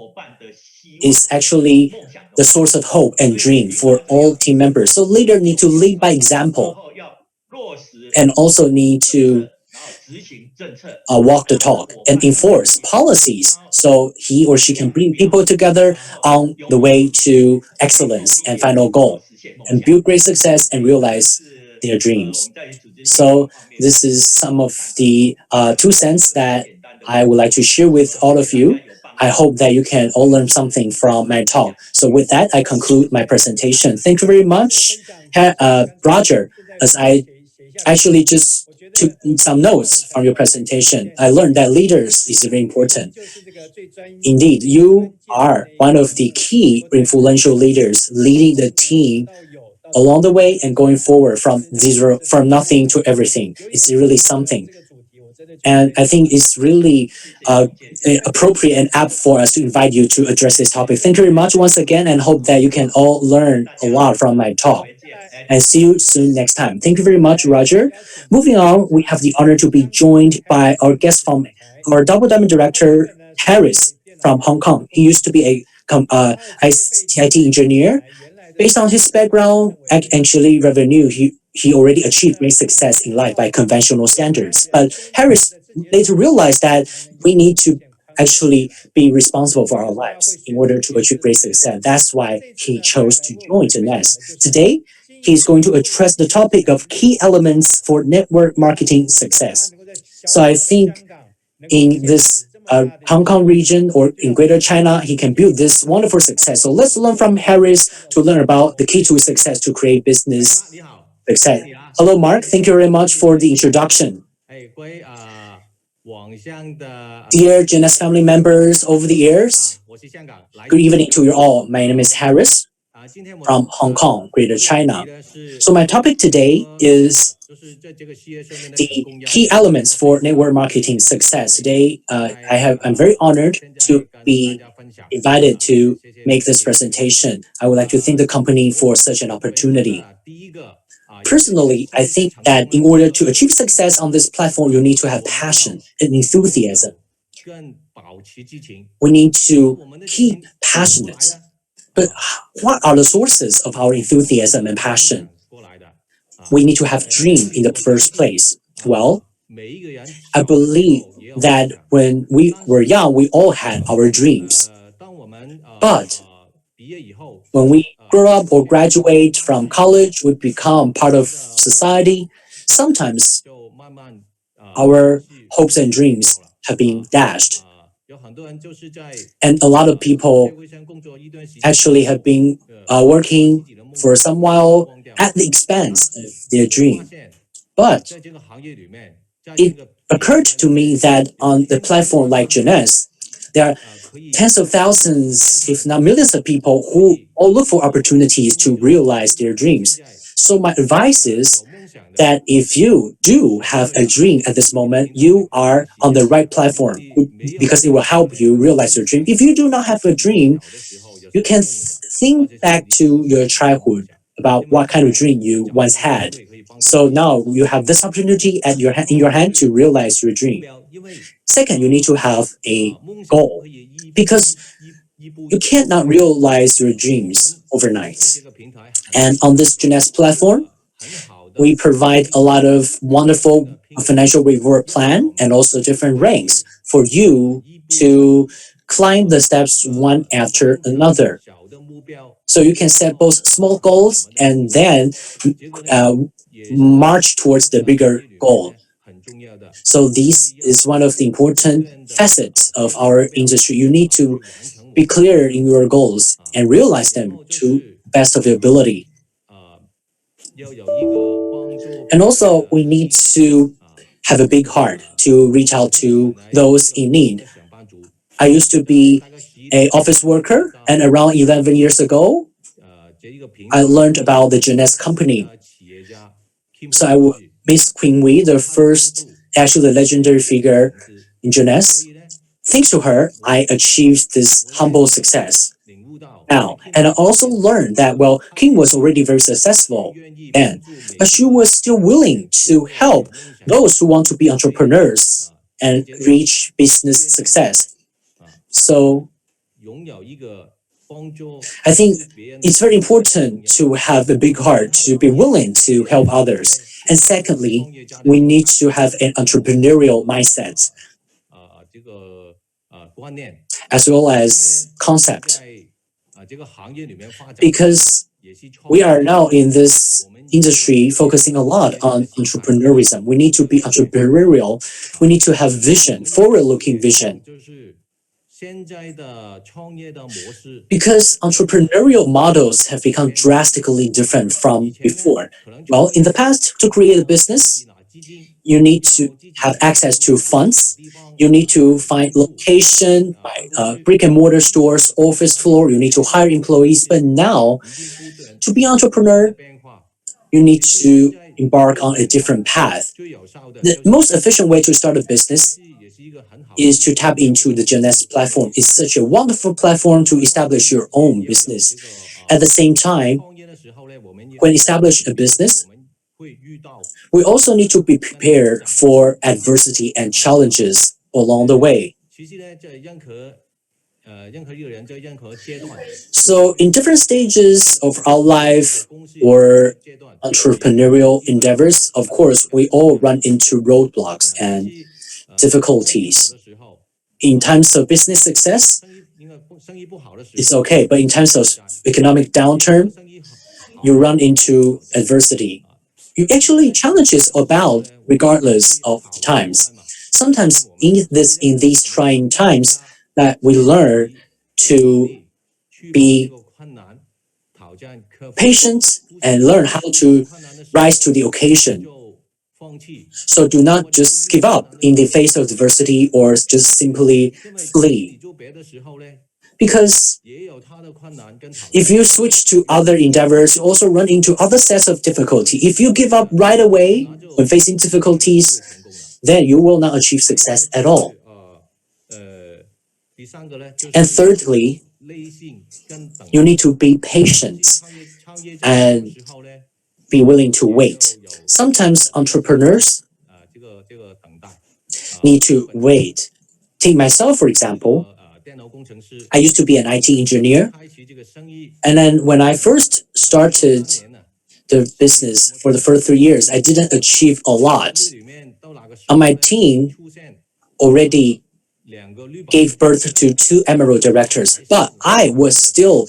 is actually the source of hope and dream for all team members. So leader need to lead by example and also need to walk the talk and enforce policies so he or she can bring people together on the way to excellence and final goal and build great success and realize their dreams. So this is some of the 2 cents that I would like to share with all of you. I hope that you can all learn something from my talk. So with that, I conclude my presentation. Thank you very much, Roger, as I actually just took some notes from your presentation. I learned that leaders is very important. Indeed, you are one of the key influential leaders leading the team along the way and going forward from nothing to everything. It's really something. And I think it's really appropriate and apt for us to invite you to address this topic. Thank you very much once again, and hope that you can all learn a lot from my talk. And see you soon next time. Thank you very much, Roger. Moving on, we have the honor to be joined by our guest from our Double Diamond director, Harris from Hong Kong. He used to be a IT engineer. Based on his background, actually revenue, he he already achieved great success in life by conventional standards. But Harris later realized that we need to actually be responsible for our lives in order to achieve great success. That's why he chose to join Jeunesse. Today, he's going to address the topic of key elements for network marketing success. So I think in this Hong Kong region or in Greater China, he can build this wonderful success. So let's learn from Harris to learn about the key to success to create business success. Hello, Mark. Thank you very much for the introduction. Dear Jeunesse family members over the years, good evening to you all. My name is Harris from Hong Kong, Greater China. So my topic today is the key elements for network marketing success. Today, I'm very honored to be invited to make this presentation. I would like to thank the company for such an opportunity. Personally, I think that in order to achieve success on this platform, you need to have passion and enthusiasm. We need to keep passionate. But what are the sources of our enthusiasm and passion? We need to have dream in the first place. Well, I believe that when we were young, we all had our dreams. But when we grow up or graduate from college, we become part of society. Sometimes our hopes and dreams have been dashed. And a lot of people actually have been working for some while at the expense of their dream. But it occurred to me that on the platform like Jeunesse, there are tens of thousands, if not millions of people who all look for opportunities to realize their dreams. So my advice is that if you do have a dream at this moment, you are on the right platform because it will help you realize your dream. If you do not have a dream, you can think back to your childhood about what kind of dream you once had. So now you have this opportunity in your hand to realize your dream. Second, you need to have a goal because you cannot realize your dreams overnight. And on this Jeunesse platform, we provide a lot of wonderful financial reward plan and also different ranks for you to climb the steps one after another. So you can set both small goals and then uh, march towards the bigger goal. So this is one of the important facets of our industry. You need to be clear in your goals and realize them to best of your ability. And also, we need to have a big heart to reach out to those in need. I used to be an office worker, and around 11 years ago, I learned about the Jeunesse company. So Miss Queen Wee, the first, actually the legendary figure in Jeunesse. Thanks to her, I achieved this humble success now. And I also learned that, well, King was already very successful then, but she was still willing to help those who want to be entrepreneurs and reach business success. So I think it's very important to have a big heart, to be willing to help others. And secondly, we need to have an entrepreneurial mindset as well as concept. Because we are now in this industry focusing a lot on entrepreneurism. We need to be entrepreneurial. We need to have vision, forward-looking vision. Because entrepreneurial models have become drastically different from before. Well, in the past, to create a business, you need to have access to funds. You need to find location, brick and mortar stores, office floor. You need to hire employees. But now, to be entrepreneur, you need to embark on a different path. The most efficient way to start a business is to tap into the Jeunesse platform. It's such a wonderful platform to establish your own business. At the same time, when establish a business, we also need to be prepared for adversity and challenges along the way. So, in different stages of our life or entrepreneurial endeavors, of course, we all run into roadblocks and difficulties. In times of business success, it's okay, but in times of economic downturn, you run into adversity. You actually challenges about regardless of the times. Sometimes in these trying times that we learn to be patient and learn how to rise to the occasion. So do not just give up in the face of adversity or just simply flee. Because if you switch to other endeavors, you also run into other sets of difficulty. If you give up right away when facing difficulties, then you will not achieve success at all. And thirdly, you need to be patient and be willing to wait. Sometimes entrepreneurs need to wait. Take myself, for example. I used to be an IT engineer. And then when I first started the business for the first 3 years, I didn't achieve a lot. On my team already gave birth to two emerald directors, but I was still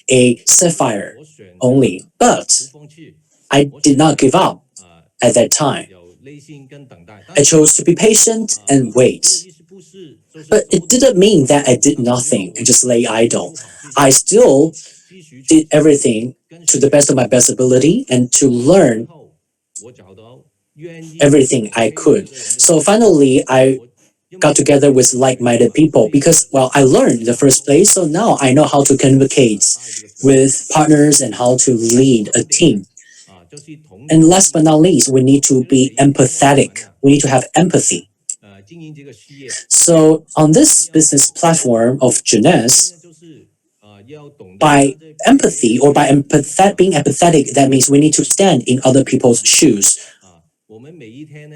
a sapphire only. But I did not give up at that time. I chose to be patient and wait. But it didn't mean that I did nothing and just lay idle. I still did everything to the best of my best ability and to learn everything I could. So finally, I got together with like-minded people because, well, I learned in the first place. So now I know how to communicate with partners and how to lead a team. And last but not least, we need to be empathetic. We need to have empathy. So on this business platform of Jeunesse, by empathy or by being empathetic, that means we need to stand in other people's shoes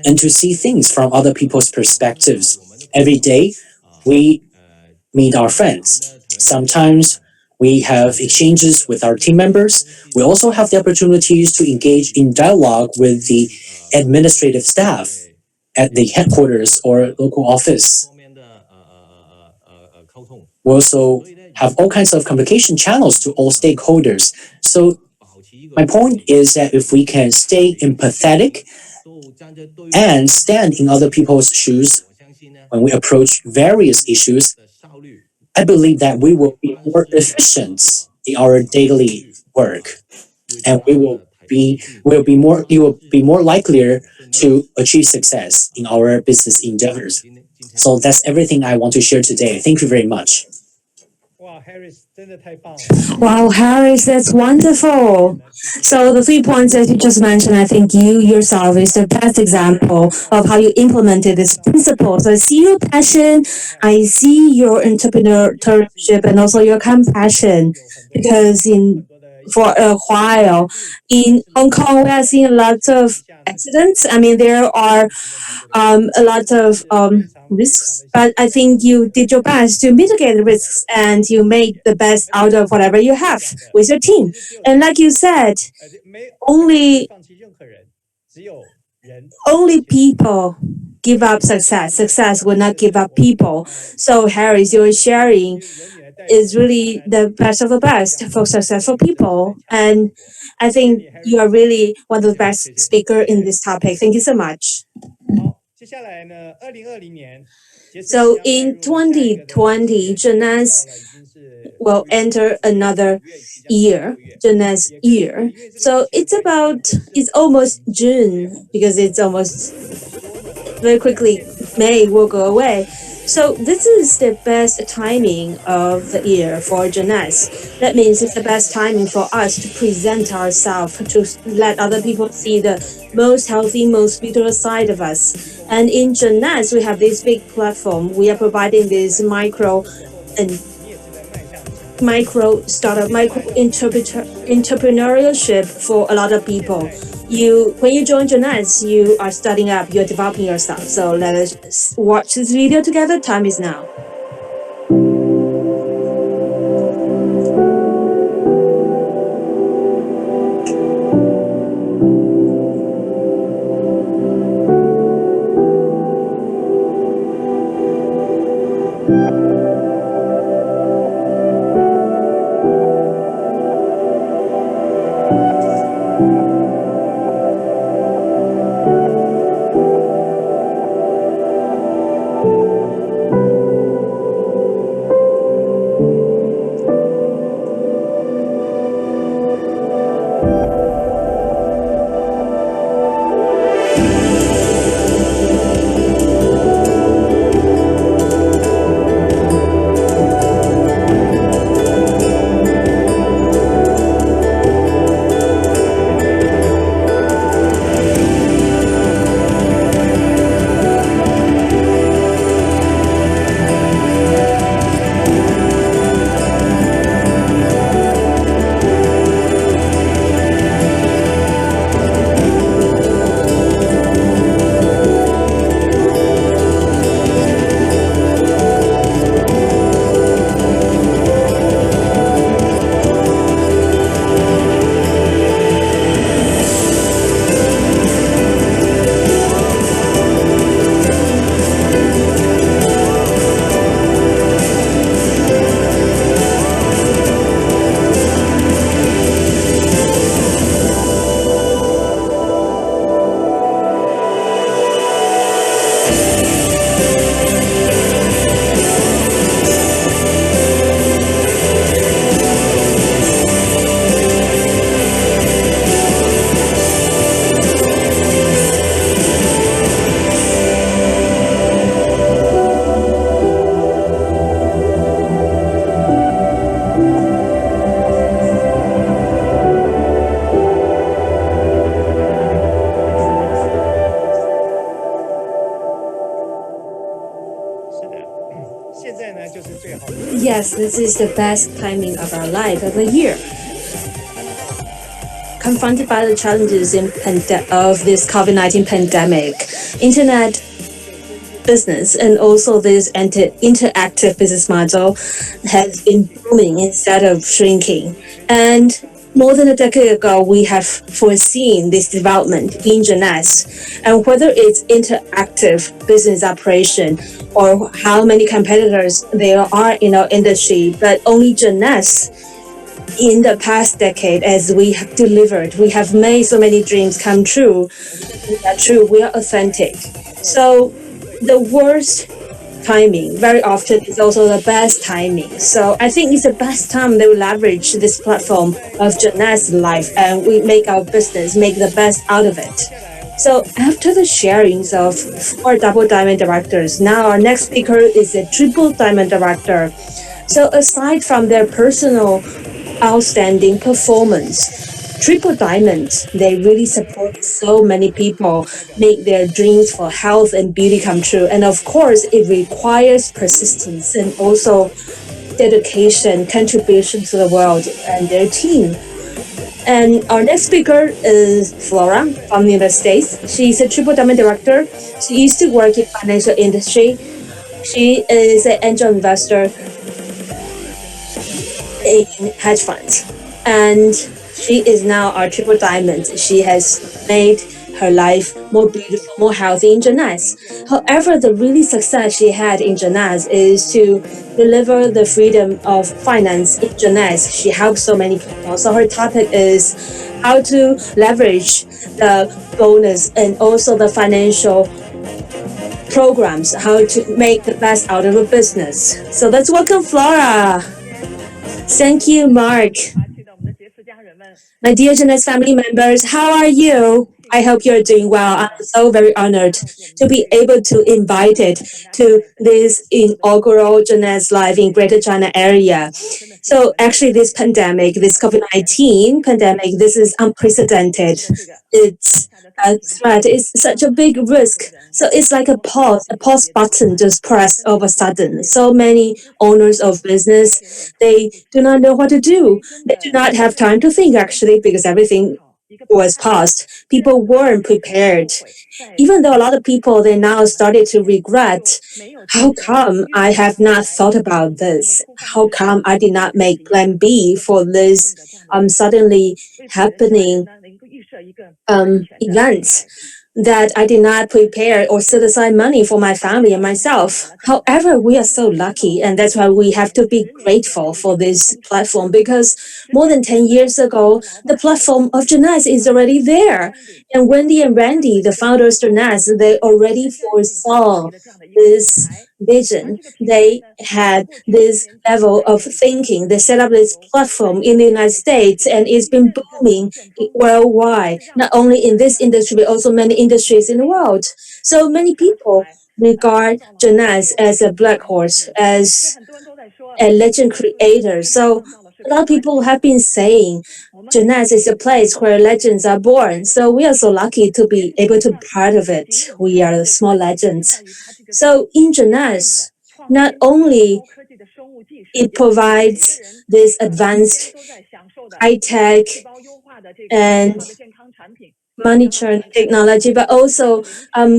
and to see things from other people's perspectives. Every day, we meet our friends. Sometimes we have exchanges with our team members. We also have the opportunities to engage in dialogue with the administrative staff at the headquarters or local office. We also have all kinds of communication channels to all stakeholders. So my point is that if we can stay empathetic and stand in other people's shoes when we approach various issues, I believe that we will be more efficient in our daily work, and you will be more likelier to achieve success in our business endeavors. So that's everything I want to share today. Thank you very much. Wow, Harris, that's wonderful. So the 3 points that you just mentioned, I think you yourself is the best example of how you implemented this principle. So I see your passion, I see your entrepreneurship, and also your compassion. Because for a while in Hong Kong, we are seeing lots of accidents. I mean, there are a lot of risks, but I think you did your best to mitigate the risks and you made the best out of whatever you have with your team. And like you said, only only people give up success. Success will not give up people. So Harris, your sharing is really the best of the best for successful people. And I think you are really one of the best speaker in this topic. Thank you so much. So in 2020, Jeunesse will enter another year, Jeunesse year. So it's almost June because it's almost very quickly May will go away. So this is the best timing of the year for Jeunesse. That means it's the best timing for us to present ourselves, to let other people see the most healthy, most beautiful side of us. And in Jeunesse, we have this big platform. We are providing this micro startup, micro entrepreneurship for a lot of people. When you join Jeunesse, you are starting up, you're developing yourself. So let us watch this video together. Time is now. Yes, this is the best timing of our life of the year. Confronted by the challenges of this COVID-19 pandemic, internet business and also this interactive business model has been booming instead of shrinking. And more than a decade ago, we have foreseen this development in Jeunesse. And whether it's interactive business operation or how many competitors there are in our industry, but only Jeunesse in the past decade, as we have delivered, we have made so many dreams come true. We are true, we are authentic. So the worst timing very often is also the best timing. So I think it's the best time that we leverage this platform of Jeunesse Life and we make our business, make the best out of it. So after the sharings of four double diamond directors, now our next speaker is a triple diamond director. So aside from their personal outstanding performance, Triple Diamonds, they really support so many people, make their dreams for health and beauty come true. And of course, it requires persistence and also dedication, contribution to the world and their team. And our next speaker is Flora from the United States. She's a Triple Diamond director. She used to work in financial industry. She is an angel investor in hedge funds. And she is now our triple diamond. She has made her life more beautiful, more healthy in Jeunesse. However, the really success she had in Jeunesse is to deliver the freedom of finance in Jeunesse. She helps so many people. So her topic is how to leverage the bonus and also the financial programs, how to make the best out of a business. So let's welcome Flora. Thank you, Mark. My dear Jeunesse family members, how are you? I hope you're doing well. I'm so very honored to be able to invite it to this inaugural Jeunesse Live in Greater China area. So actually this pandemic, this COVID-19 pandemic, this is unprecedented. It's a threat. It's such a big risk. So it's like a pause button just pressed all of a sudden. So many owners of business, they do not know what to do. They do not have time to think actually because everything was paused. People weren't prepared. Even though a lot of people they now started to regret, how come I have not thought about this? How come I did not make plan B for this suddenly happening events? that I did not prepare or set aside money for my family and myself. However, we are so lucky, and that's why we have to be grateful for this platform because more than 10 years ago, the platform of Jeunesse is already there. And Wendy and Randy, the founders of Jeunesse, they already foresaw this vision. They had this level of thinking. They set up this platform in the United States and it's been booming worldwide, not only in this industry, but also many industries in the world. So many people regard Jeunesse as a black horse, as a legend creator. So a lot of people have been saying Jeunesse is a place where legends are born. So we are so lucky to be able to be part of it. We are the small legends. So in Jeunesse, not only it provides this advanced high tech and monitoring technology, but also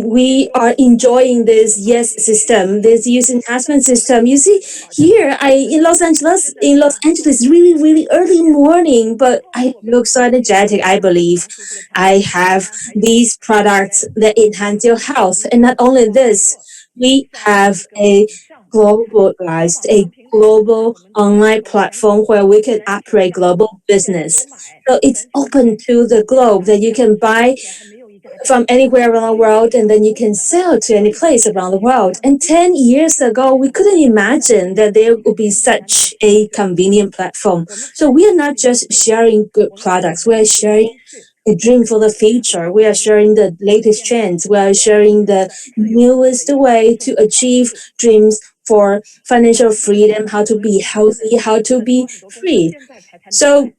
we are enjoying this yes system, this use enhancement system. You see, here I in Los Angeles, really early morning, but I look so energetic. I believe I have these products that enhance your health, and not only this, we have a global online platform where we can operate global business. So it's open to the globe that you can buy from anywhere around the world and then you can sell to any place around the world. And 10 years ago, we couldn't imagine that there would be such a convenient platform. So we are not just sharing good products, we are sharing a dream for the future. We are sharing the latest trends. We are sharing the newest way to achieve dreams for financial freedom, how to be healthy, how to be free. So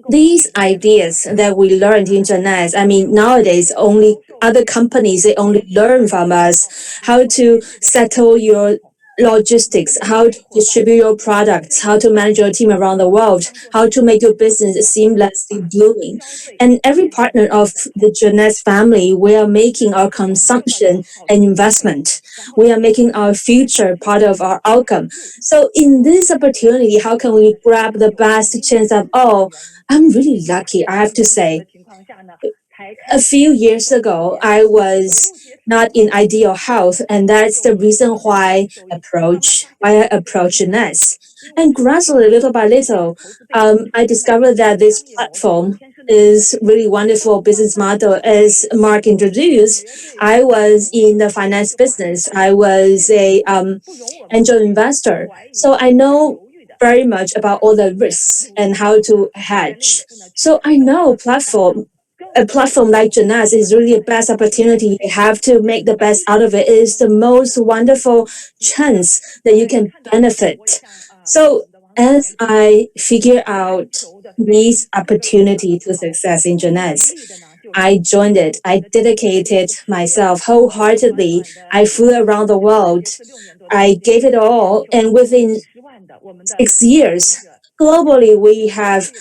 these ideas that we learned in Jeunesse, I mean, nowadays only other companies they only learn from us how to settle your logistics, how to distribute your products, how to manage your team around the world, how to make your business seamlessly blooming. And every partner of the Jeunesse family, we are making our consumption an investment. We are making our future part of our outcome. So in this opportunity, how can we grab the best chance of all? I'm really lucky, I have to say. A few years ago, I was not in ideal health, and that's the reason why I approach Ness. And gradually, little by little, I discovered that this platform is really wonderful business model. As Mark introduced, I was in the finance business. I was a angel investor, so I know very much about all the risks and how to hedge. So I know a platform like Jeunesse is really the best opportunity. You have to make the best out of it. It is the most wonderful chance that you can benefit. So as I figure out this opportunity to success in Jeunesse, I joined it. I dedicated myself wholeheartedly. I flew around the world. I gave it all, and within 6 years, globally, we have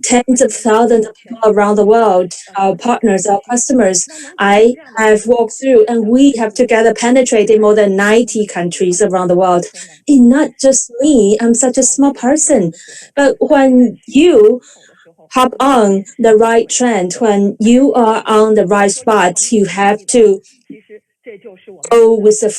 tens of thousands of people around the world, our partners, our customers. I have walked through, and we have together penetrated more than 90 countries around the world. It's not just me, I'm such a small person. But when you hop on the right trend, when you are on the right spot, you have to go with the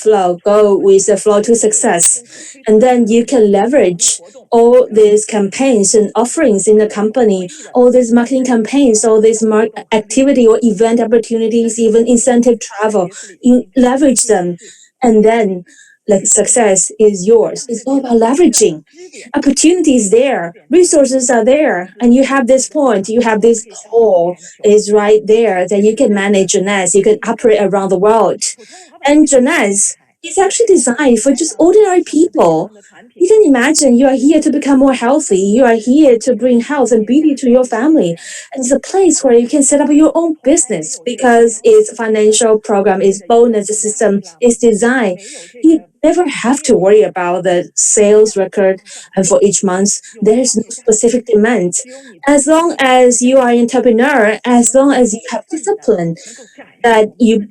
flow to success. And then you can leverage all these campaigns and offerings in the company, all these marketing campaigns, all these activity or event opportunities, even incentive travel. You leverage them, and then like success is yours. It's all about leveraging. Opportunity is there, resources are there, and you have this point, you have this pole is right there that you can manage Jeunesse, you can operate around the world. And Jeunesse is actually designed for just ordinary people. You can imagine you are here to become more healthy. You are here to bring health and beauty to your family. And it's a place where you can set up your own business because its financial program, its bonus system is designed. You never have to worry about the sales record and for each month. There's no specific demand. As long as you are an entrepreneur, as long as you have discipline, that you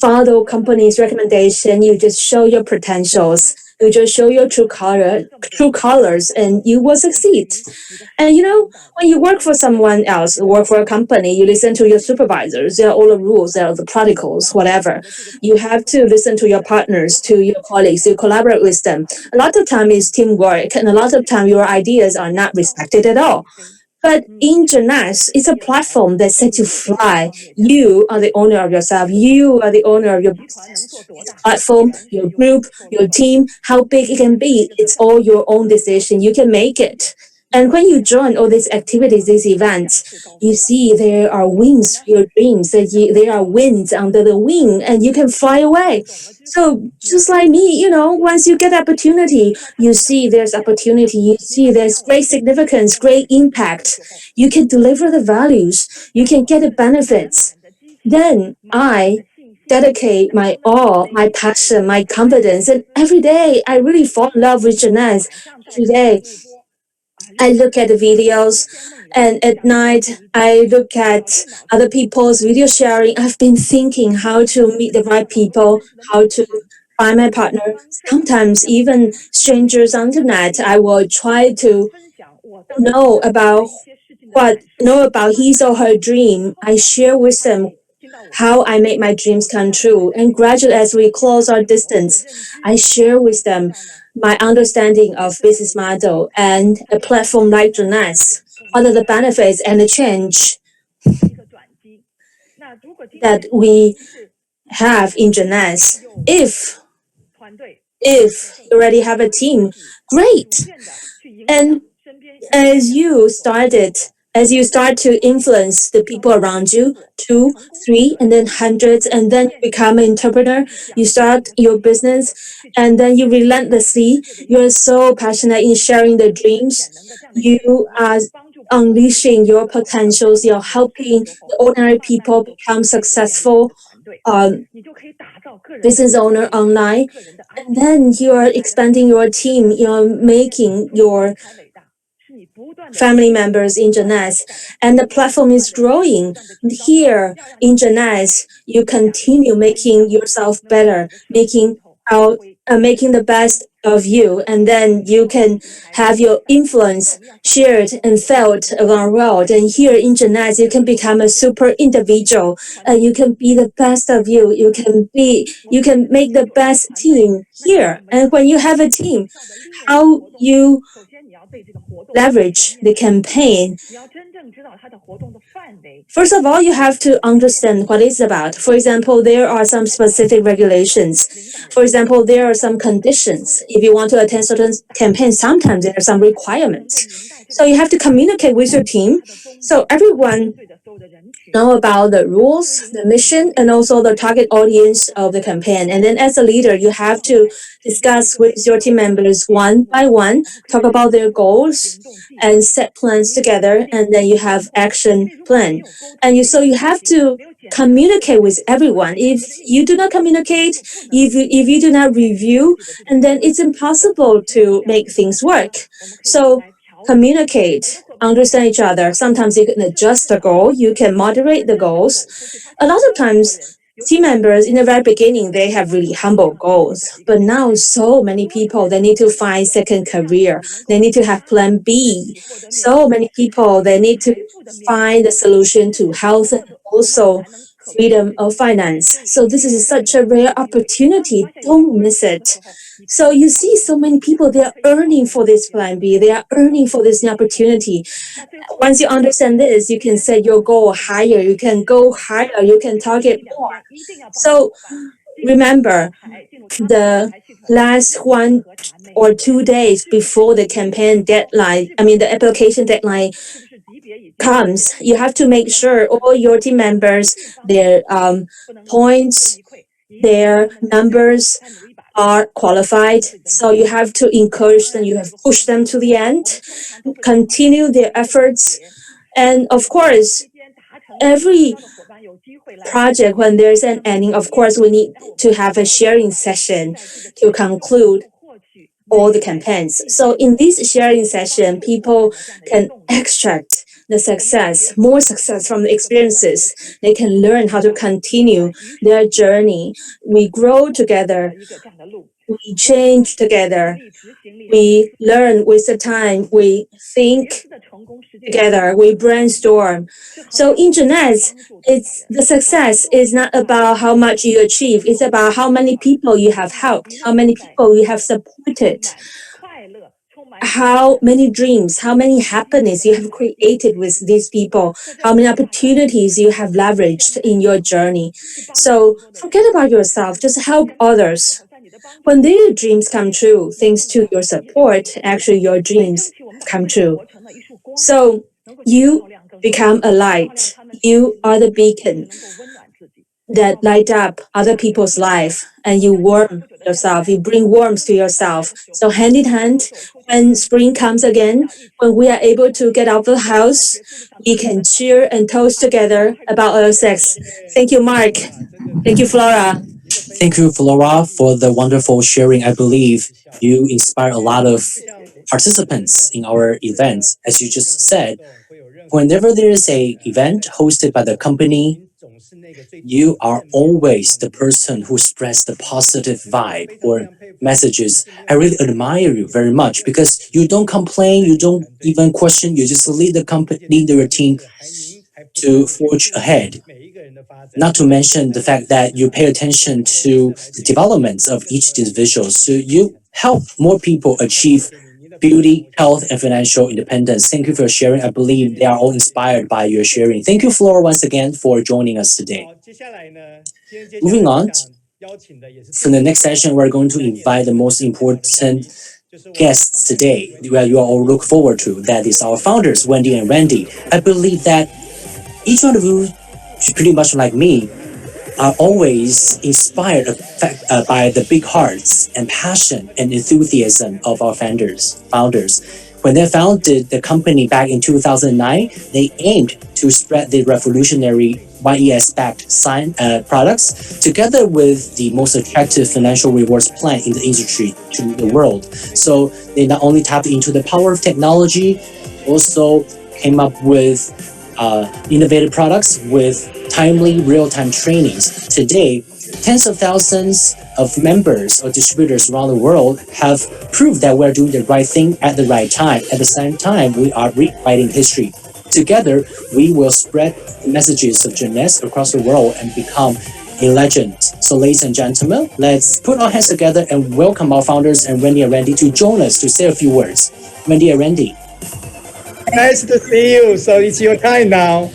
follow company's recommendation, you just show your potentials, You just show your true colors, and you will succeed. And when you work for someone else, work for a company, you listen to your supervisors. There are all the rules, there are the protocols, whatever. You have to listen to your partners, to your colleagues. You collaborate with them. A lot of time is teamwork, and a lot of time your ideas are not respected at all. But in Jeunesse, it's a platform that sets you fly. You are the owner of yourself. You are the owner of your business. It's a platform, your group, your team, how big it can be. It's all your own decision. You can make it. And when you join all these activities, these events, you see there are wings for your dreams. There are winds under the wing, and you can fly away. So just like me, once you get opportunity, you see there's opportunity. You see there's great significance, great impact. You can deliver the values. You can get the benefits. Then I dedicate my all, my passion, my confidence, and every day I really fall in love with Jeunesse. Every day I look at the videos, and at night I look at other people's video sharing. I've been thinking how to meet the right people, how to find my partner. Sometimes even strangers on the net, I will try to know about know about his or her dream. I share with them how I make my dreams come true. And gradually, as we close our distance, I share with them my understanding of business model and a platform like Jeunesse. What are the benefits and the change that we have in Jeunesse? If you already have a team, great. And as you started as you start to influence the people around you, two, three, and then hundreds, and then you become an entrepreneur, you start your business, and then you relentlessly, you're so passionate in sharing the dreams. You are unleashing your potentials, you're helping the ordinary people become successful business owner online, and then you're expanding your team, you're making your family members in Jeunesse, and the platform is growing. Here in Jeunesse, you continue making yourself better, out, making the best of you, and then you can have your influence shared and felt around the world. And here in Jeunesse, you can become a super individual, and you can be the best of you. You can make the best team here. And when you have a team, how you leverage the campaign. First of all, you have to understand what it's about. For example, there are some specific regulations. For example, there are some conditions. If you want to attend certain campaigns, sometimes there are some requirements. So you have to communicate with your team. So everyone know about the rules, the mission, and also the target audience of the campaign. And then as a leader, you have to discuss with your team members one by one, talk about their goals and set plans together, and then you have action plan. You have to communicate with everyone. If you do not communicate, if you do not review, and then it's impossible to make things work. So communicate, understand each other. Sometimes you can adjust the goal, you can moderate the goals. A lot of times, team members in the very beginning they have really humble goals, but now so many people they need to find second career. They need to have plan B. So many people they need to find a solution to health and also freedom of finance. So this is such a rare opportunity. Don't miss it. So you see so many people, they are earning for this plan B. They are earning for this new opportunity. Once you understand this, you can set your goal higher. You can go higher. You can target more. So remember, the last 1 or 2 days before the campaign deadline, the application deadline comes, you have to make sure all your team members, their points, their numbers are qualified. So you have to encourage them, you have to push them to the end, continue their efforts. And of course, every project, when there's an ending, of course, we need to have a sharing session to conclude all the campaigns. So in this sharing session, people can extract the success, more success from the experiences. They can learn how to continue their journey. We grow together. we change together, we learn with the time, we think together, we brainstorm. So in Jeunesse, it's the success is not about how much you achieve, it's about how many people you have helped, how many people you have supported, how many dreams, how many happiness you have created with these people, how many opportunities you have leveraged in your journey. So forget about yourself, just help others. When their dreams come true, thanks to your support, actually your dreams come true. So you become a light. You are the beacon that light up other people's life, and you warm yourself, you bring warmth to yourself. So hand in hand, when spring comes again, when we are able to get out of the house, we can cheer and toast together about our sex. Thank you, Mark. Thank you, Flora. Thank you, Flora, for the wonderful sharing. I believe you inspire a lot of participants in our events. As you just said, whenever there is a event hosted by the company, you are always the person who spreads the positive vibe or messages. I really admire you very much because you don't complain, you don't even question, you just lead the company, lead your team to forge ahead. Not to mention the fact that you pay attention to the developments of each individual. So you help more people achieve beauty, health, and financial independence. Thank you for sharing. I believe they are all inspired by your sharing. Thank you, Flora, once again for joining us today. Moving on, for the next session, we're going to invite the most important guests today, where you all look forward to. That is our founders, Wendy and Randy. I believe that each one of you, pretty much like me, are always inspired by the big hearts and passion and enthusiasm of our founders. When they founded the company back in 2009, they aimed to spread the revolutionary YES-backed products together with the most attractive financial rewards plan in the industry to the world. So they not only tapped into the power of technology, also came up with innovative products with timely real-time trainings. Today, tens of thousands of members or distributors around the world have proved that we're doing the right thing at the right time. At the same time, we are rewriting history. Together, we will spread the messages of Jeunesse across the world and become a legend. So, ladies and gentlemen, let's put our hands together and welcome our founders and Wendy and Randy to join us to say a few words. Wendy and Randy. Nice to see you. So it's your time now.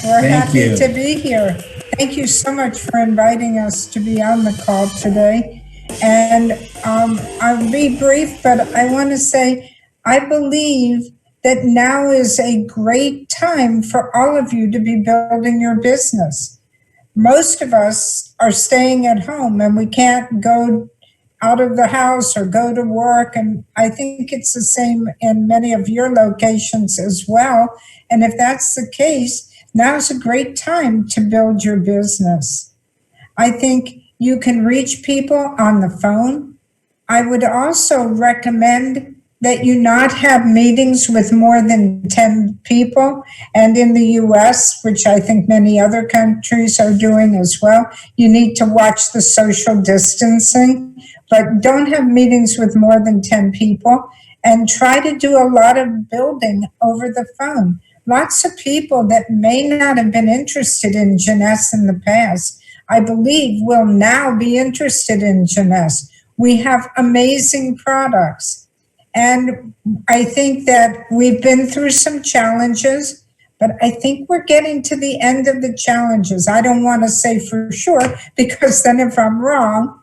We're Thank happy you. to be here. Thank you so much for inviting us to be on the call today. And I'll be brief, but I want to say I believe that now is a great time for all of you to be building your business. Most of us are staying at home and we can't go out of the house or go to work. And I think it's the same in many of your locations as well. And if that's the case, now's a great time to build your business. I think you can reach people on the phone. I would also recommend that you not have meetings with more than 10 people. And in the US, which I think many other countries are doing as well, you need to watch the social distancing, but don't have meetings with more than 10 people and try to do a lot of building over the phone. Lots of people that may not have been interested in Jeunesse in the past, I believe will now be interested in Jeunesse. We have amazing products. And I think that we've been through some challenges, but I think we're getting to the end of the challenges. I don't want to say for sure, because then if I'm wrong,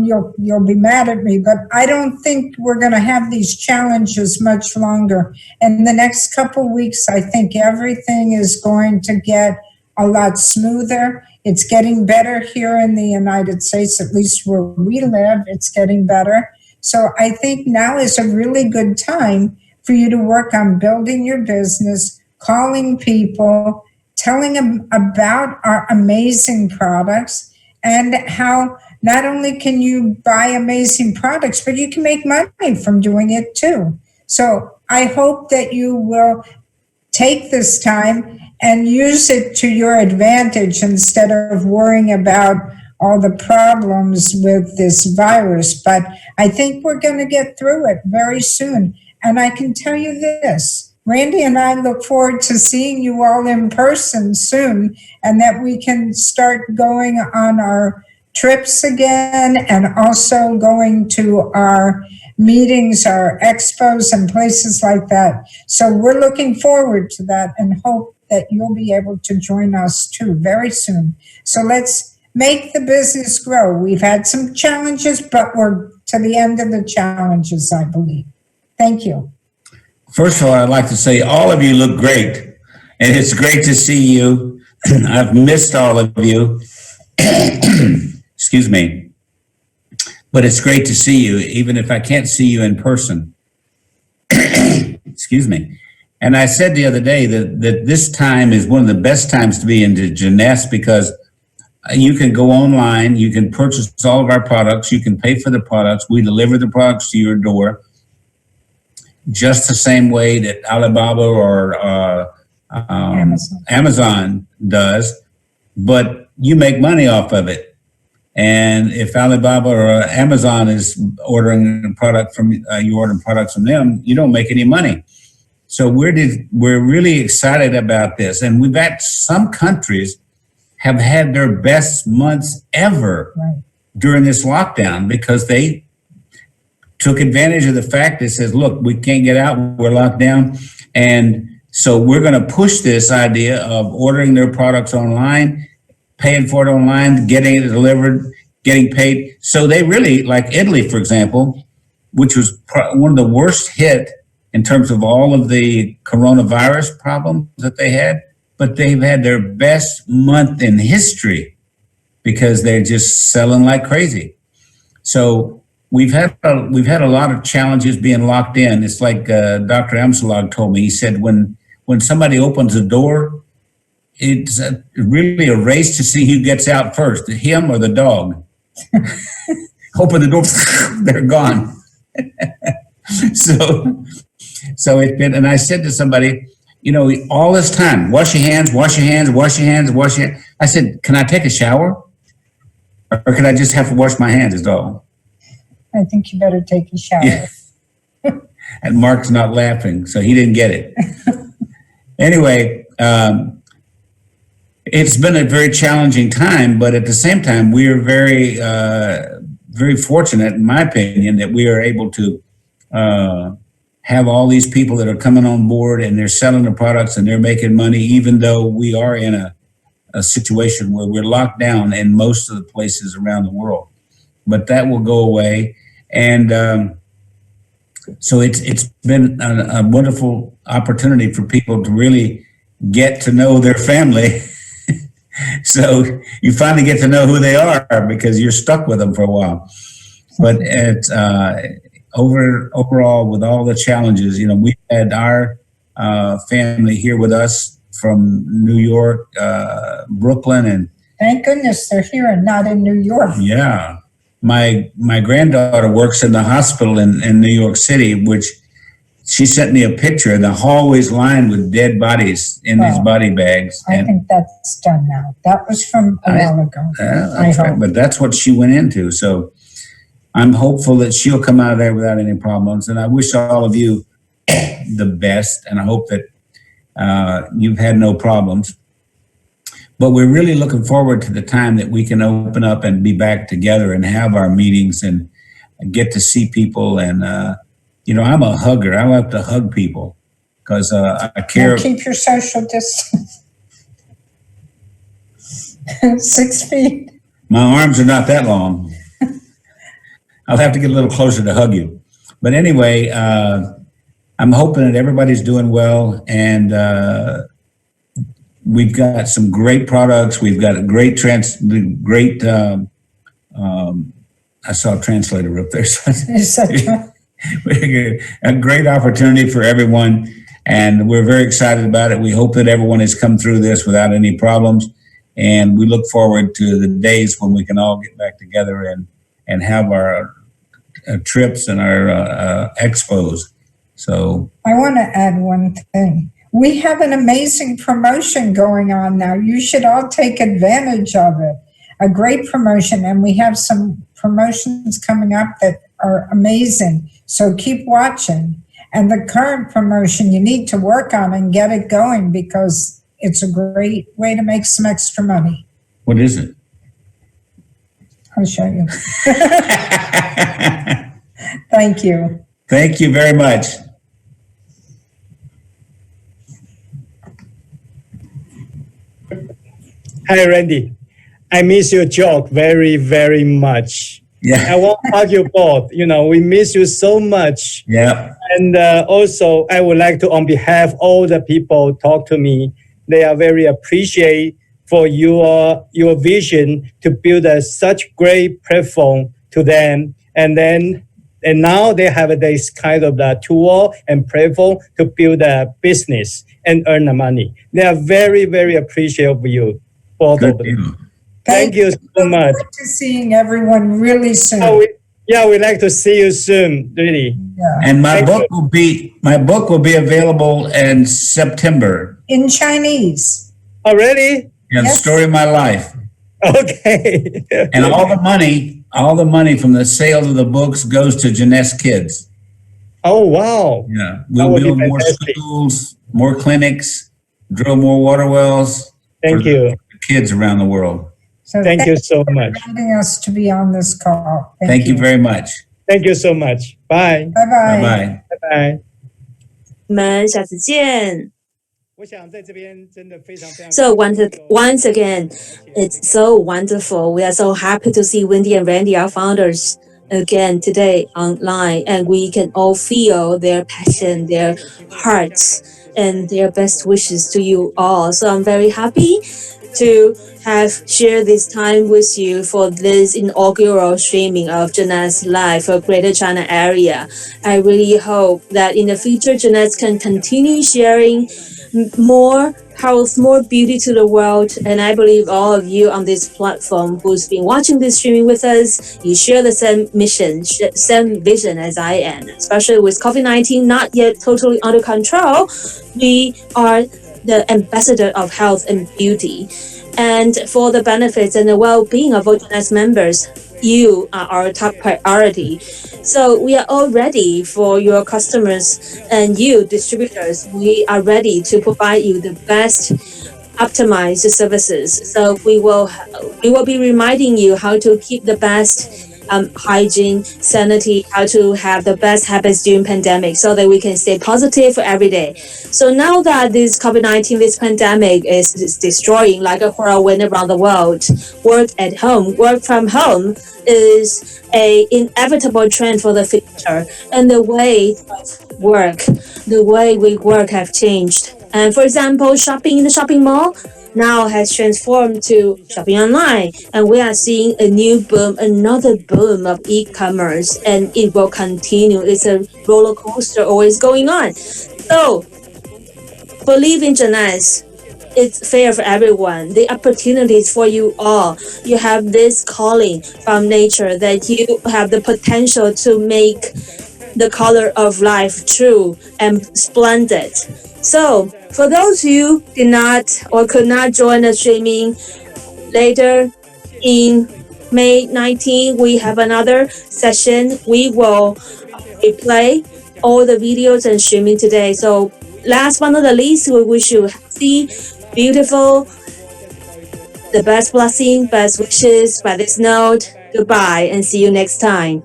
you'll be mad at me, but I don't think we're going to have these challenges much longer. In the next couple of weeks, I think everything is going to get a lot smoother. It's getting better here in the United States, at least where we live, it's getting better. So I think now is a really good time for you to work on building your business, calling people, telling them about our amazing products and how not only can you buy amazing products, but you can make money from doing it too. So I hope that you will take this time and use it to your advantage instead of worrying about all the problems with this virus, but I think we're going to get through it very soon. And I can tell you this, Randy and I look forward to seeing you all in person soon, and that we can start going on our trips again and also going to our meetings, our expos, and places like that. So we're looking forward to that and hope that you'll be able to join us too very soon. So let's make the business grow. We've had some challenges, but we're to the end of the challenges, I believe. Thank you. First of all, I'd like to say all of you look great, and it's great to see you. I've missed all of you. Excuse me. But it's great to see you, even if I can't see you in person. Excuse me. And I said the other day that this time is one of the best times to be into Jeunesse, because you can go online, you can purchase all of our products, you can pay for the products, we deliver the products to your door, just the same way that Alibaba or Amazon does, but you make money off of it. And if Alibaba or Amazon is ordering a product from you, ordering products from them, you don't make any money. So we're really excited about this, and we've had some countries have had their best months ever during this lockdown, because they took advantage of the fact that says, look, we can't get out, we're locked down. And so we're going to push this idea of ordering their products online, paying for it online, getting it delivered, getting paid. So they really, like Italy, for example, which was one of the worst hit in terms of all of the coronavirus problems that they had, but they've had their best month in history because they're just selling like crazy. So we've had a lot of challenges being locked in. It's like Dr. Amsalog told me. He said when somebody opens a door, it's really a race to see who gets out first, him or the dog. Open the door, they're gone. So it's been, and I said to somebody, you know, all this time, wash your hands, wash your hands, wash your hands, wash your hands. I said, can I take a shower? Or can I just have to wash my hands as all? I think you better take a shower. Yeah. And Mark's not laughing, so he didn't get it. Anyway, it's been a very challenging time, but at the same time, we are very, very fortunate, in my opinion, that we are able to have all these people that are coming on board and they're selling the products and they're making money, even though we are in a situation where we're locked down in most of the places around the world. But that will go away. And so it's been a wonderful opportunity for people to really get to know their family. So you finally get to know who they are because you're stuck with them for a while. But it's overall, with all the challenges, you know, we had our family here with us from New York, Brooklyn, and thank goodness they're here and not in New York. Yeah. My granddaughter works in the hospital in New York City, which she sent me a picture. The hallway's lined with dead bodies in these body bags. I think that's done now. That was from a while ago. That's right. But that's what she went into. So I'm hopeful that she'll come out of there without any problems. And I wish all of you the best. And I hope that you've had no problems. But we're really looking forward to the time that we can open up and be back together and have our meetings and get to see people. And, you know, I'm a hugger. I like to hug people because I care. Now keep your social distance. 6 feet. My arms are not that long. I'll have to get a little closer to hug you. But anyway, I'm hoping that everybody's doing well. And we've got some great products. We've got a great I saw a translator up there. So a great opportunity for everyone. And we're very excited about it. We hope that everyone has come through this without any problems. And we look forward to the days when we can all get back together and have our trips and our expos. So I want to add one thing. We have an amazing promotion going on now. You should all take advantage of it. a great promotion, and we have some promotions coming up that are amazing. So keep watching. And the current promotion you need to work on and get it going because it's a great way to make some extra money. What is it? I'll show you. Thank you. Thank you very much. Hi, Randy. I miss your joke very, very much. Yeah. I won't hug you both. We miss you so much. Yeah. And also, I would like to, on behalf of all the people talk to me, they are very appreciate for your vision to build such great platform to them. And now they have this kind of the tool and platform to build a business and earn the money. They are very, very appreciative of you, both Good of them. deal. Thank you so Look much. forward to seeing everyone really soon. We'd like to see you soon, really. Yeah. And my Thank book will be available in September. In Chinese. Already? Yeah, the Yes. story of my life. Okay. And all the money from the sale of the books goes to Jeunesse kids. Oh, wow. Yeah. That We'll would be build more fantastic. schools, more clinics, drill more water wells. Thank for you. the kids around the world. So Thank you so much. for inviting us to be on this call. Thank you very much. Thank you so much. Bye. Bye bye. Bye-bye. Bye. 我们下次见。我想在这边真的非常非常 So once again, it's so wonderful. We are so happy to see Wendy and Randy, our founders, again today online, and we can all feel their passion, their hearts, and their best wishes to you all. So I'm very happy to have shared this time with you for this inaugural streaming of Jeunesse Live for Greater China area. I really hope that in the future, Jeunesse can continue sharing more health, more beauty to the world. And I believe all of you on this platform who's been watching this streaming with us, you share the same mission, same vision as I am, especially with COVID-19 not yet totally under control. We are the ambassador of health and beauty. And for the benefits and the well-being of all Jeunesse members, you are our top priority. So we are all ready for your customers and you distributors. We are ready to provide you the best optimized services. So we will be reminding you how to keep the best hygiene, sanity, how to have the best habits during pandemic so that we can stay positive every day. So now that this COVID-19, this pandemic is destroying like a whirlwind around the world, work at home, work from home is a inevitable trend for the future. And the way we work have changed. And for example, shopping in the shopping mall now has transformed to shopping online, and we are seeing another boom of e-commerce, and it will continue. It's a roller coaster always going on. So believe in Jeunesse. It's fair for everyone. The opportunities for you all. You have this calling from nature that you have the potential to make the color of life true and splendid. So for those who did not or could not join the streaming later in May 19, we have another session. We will replay all the videos and streaming today. So last but not the least, we wish you healthy, beautiful, the best blessing, best wishes by this note. Goodbye and see you next time.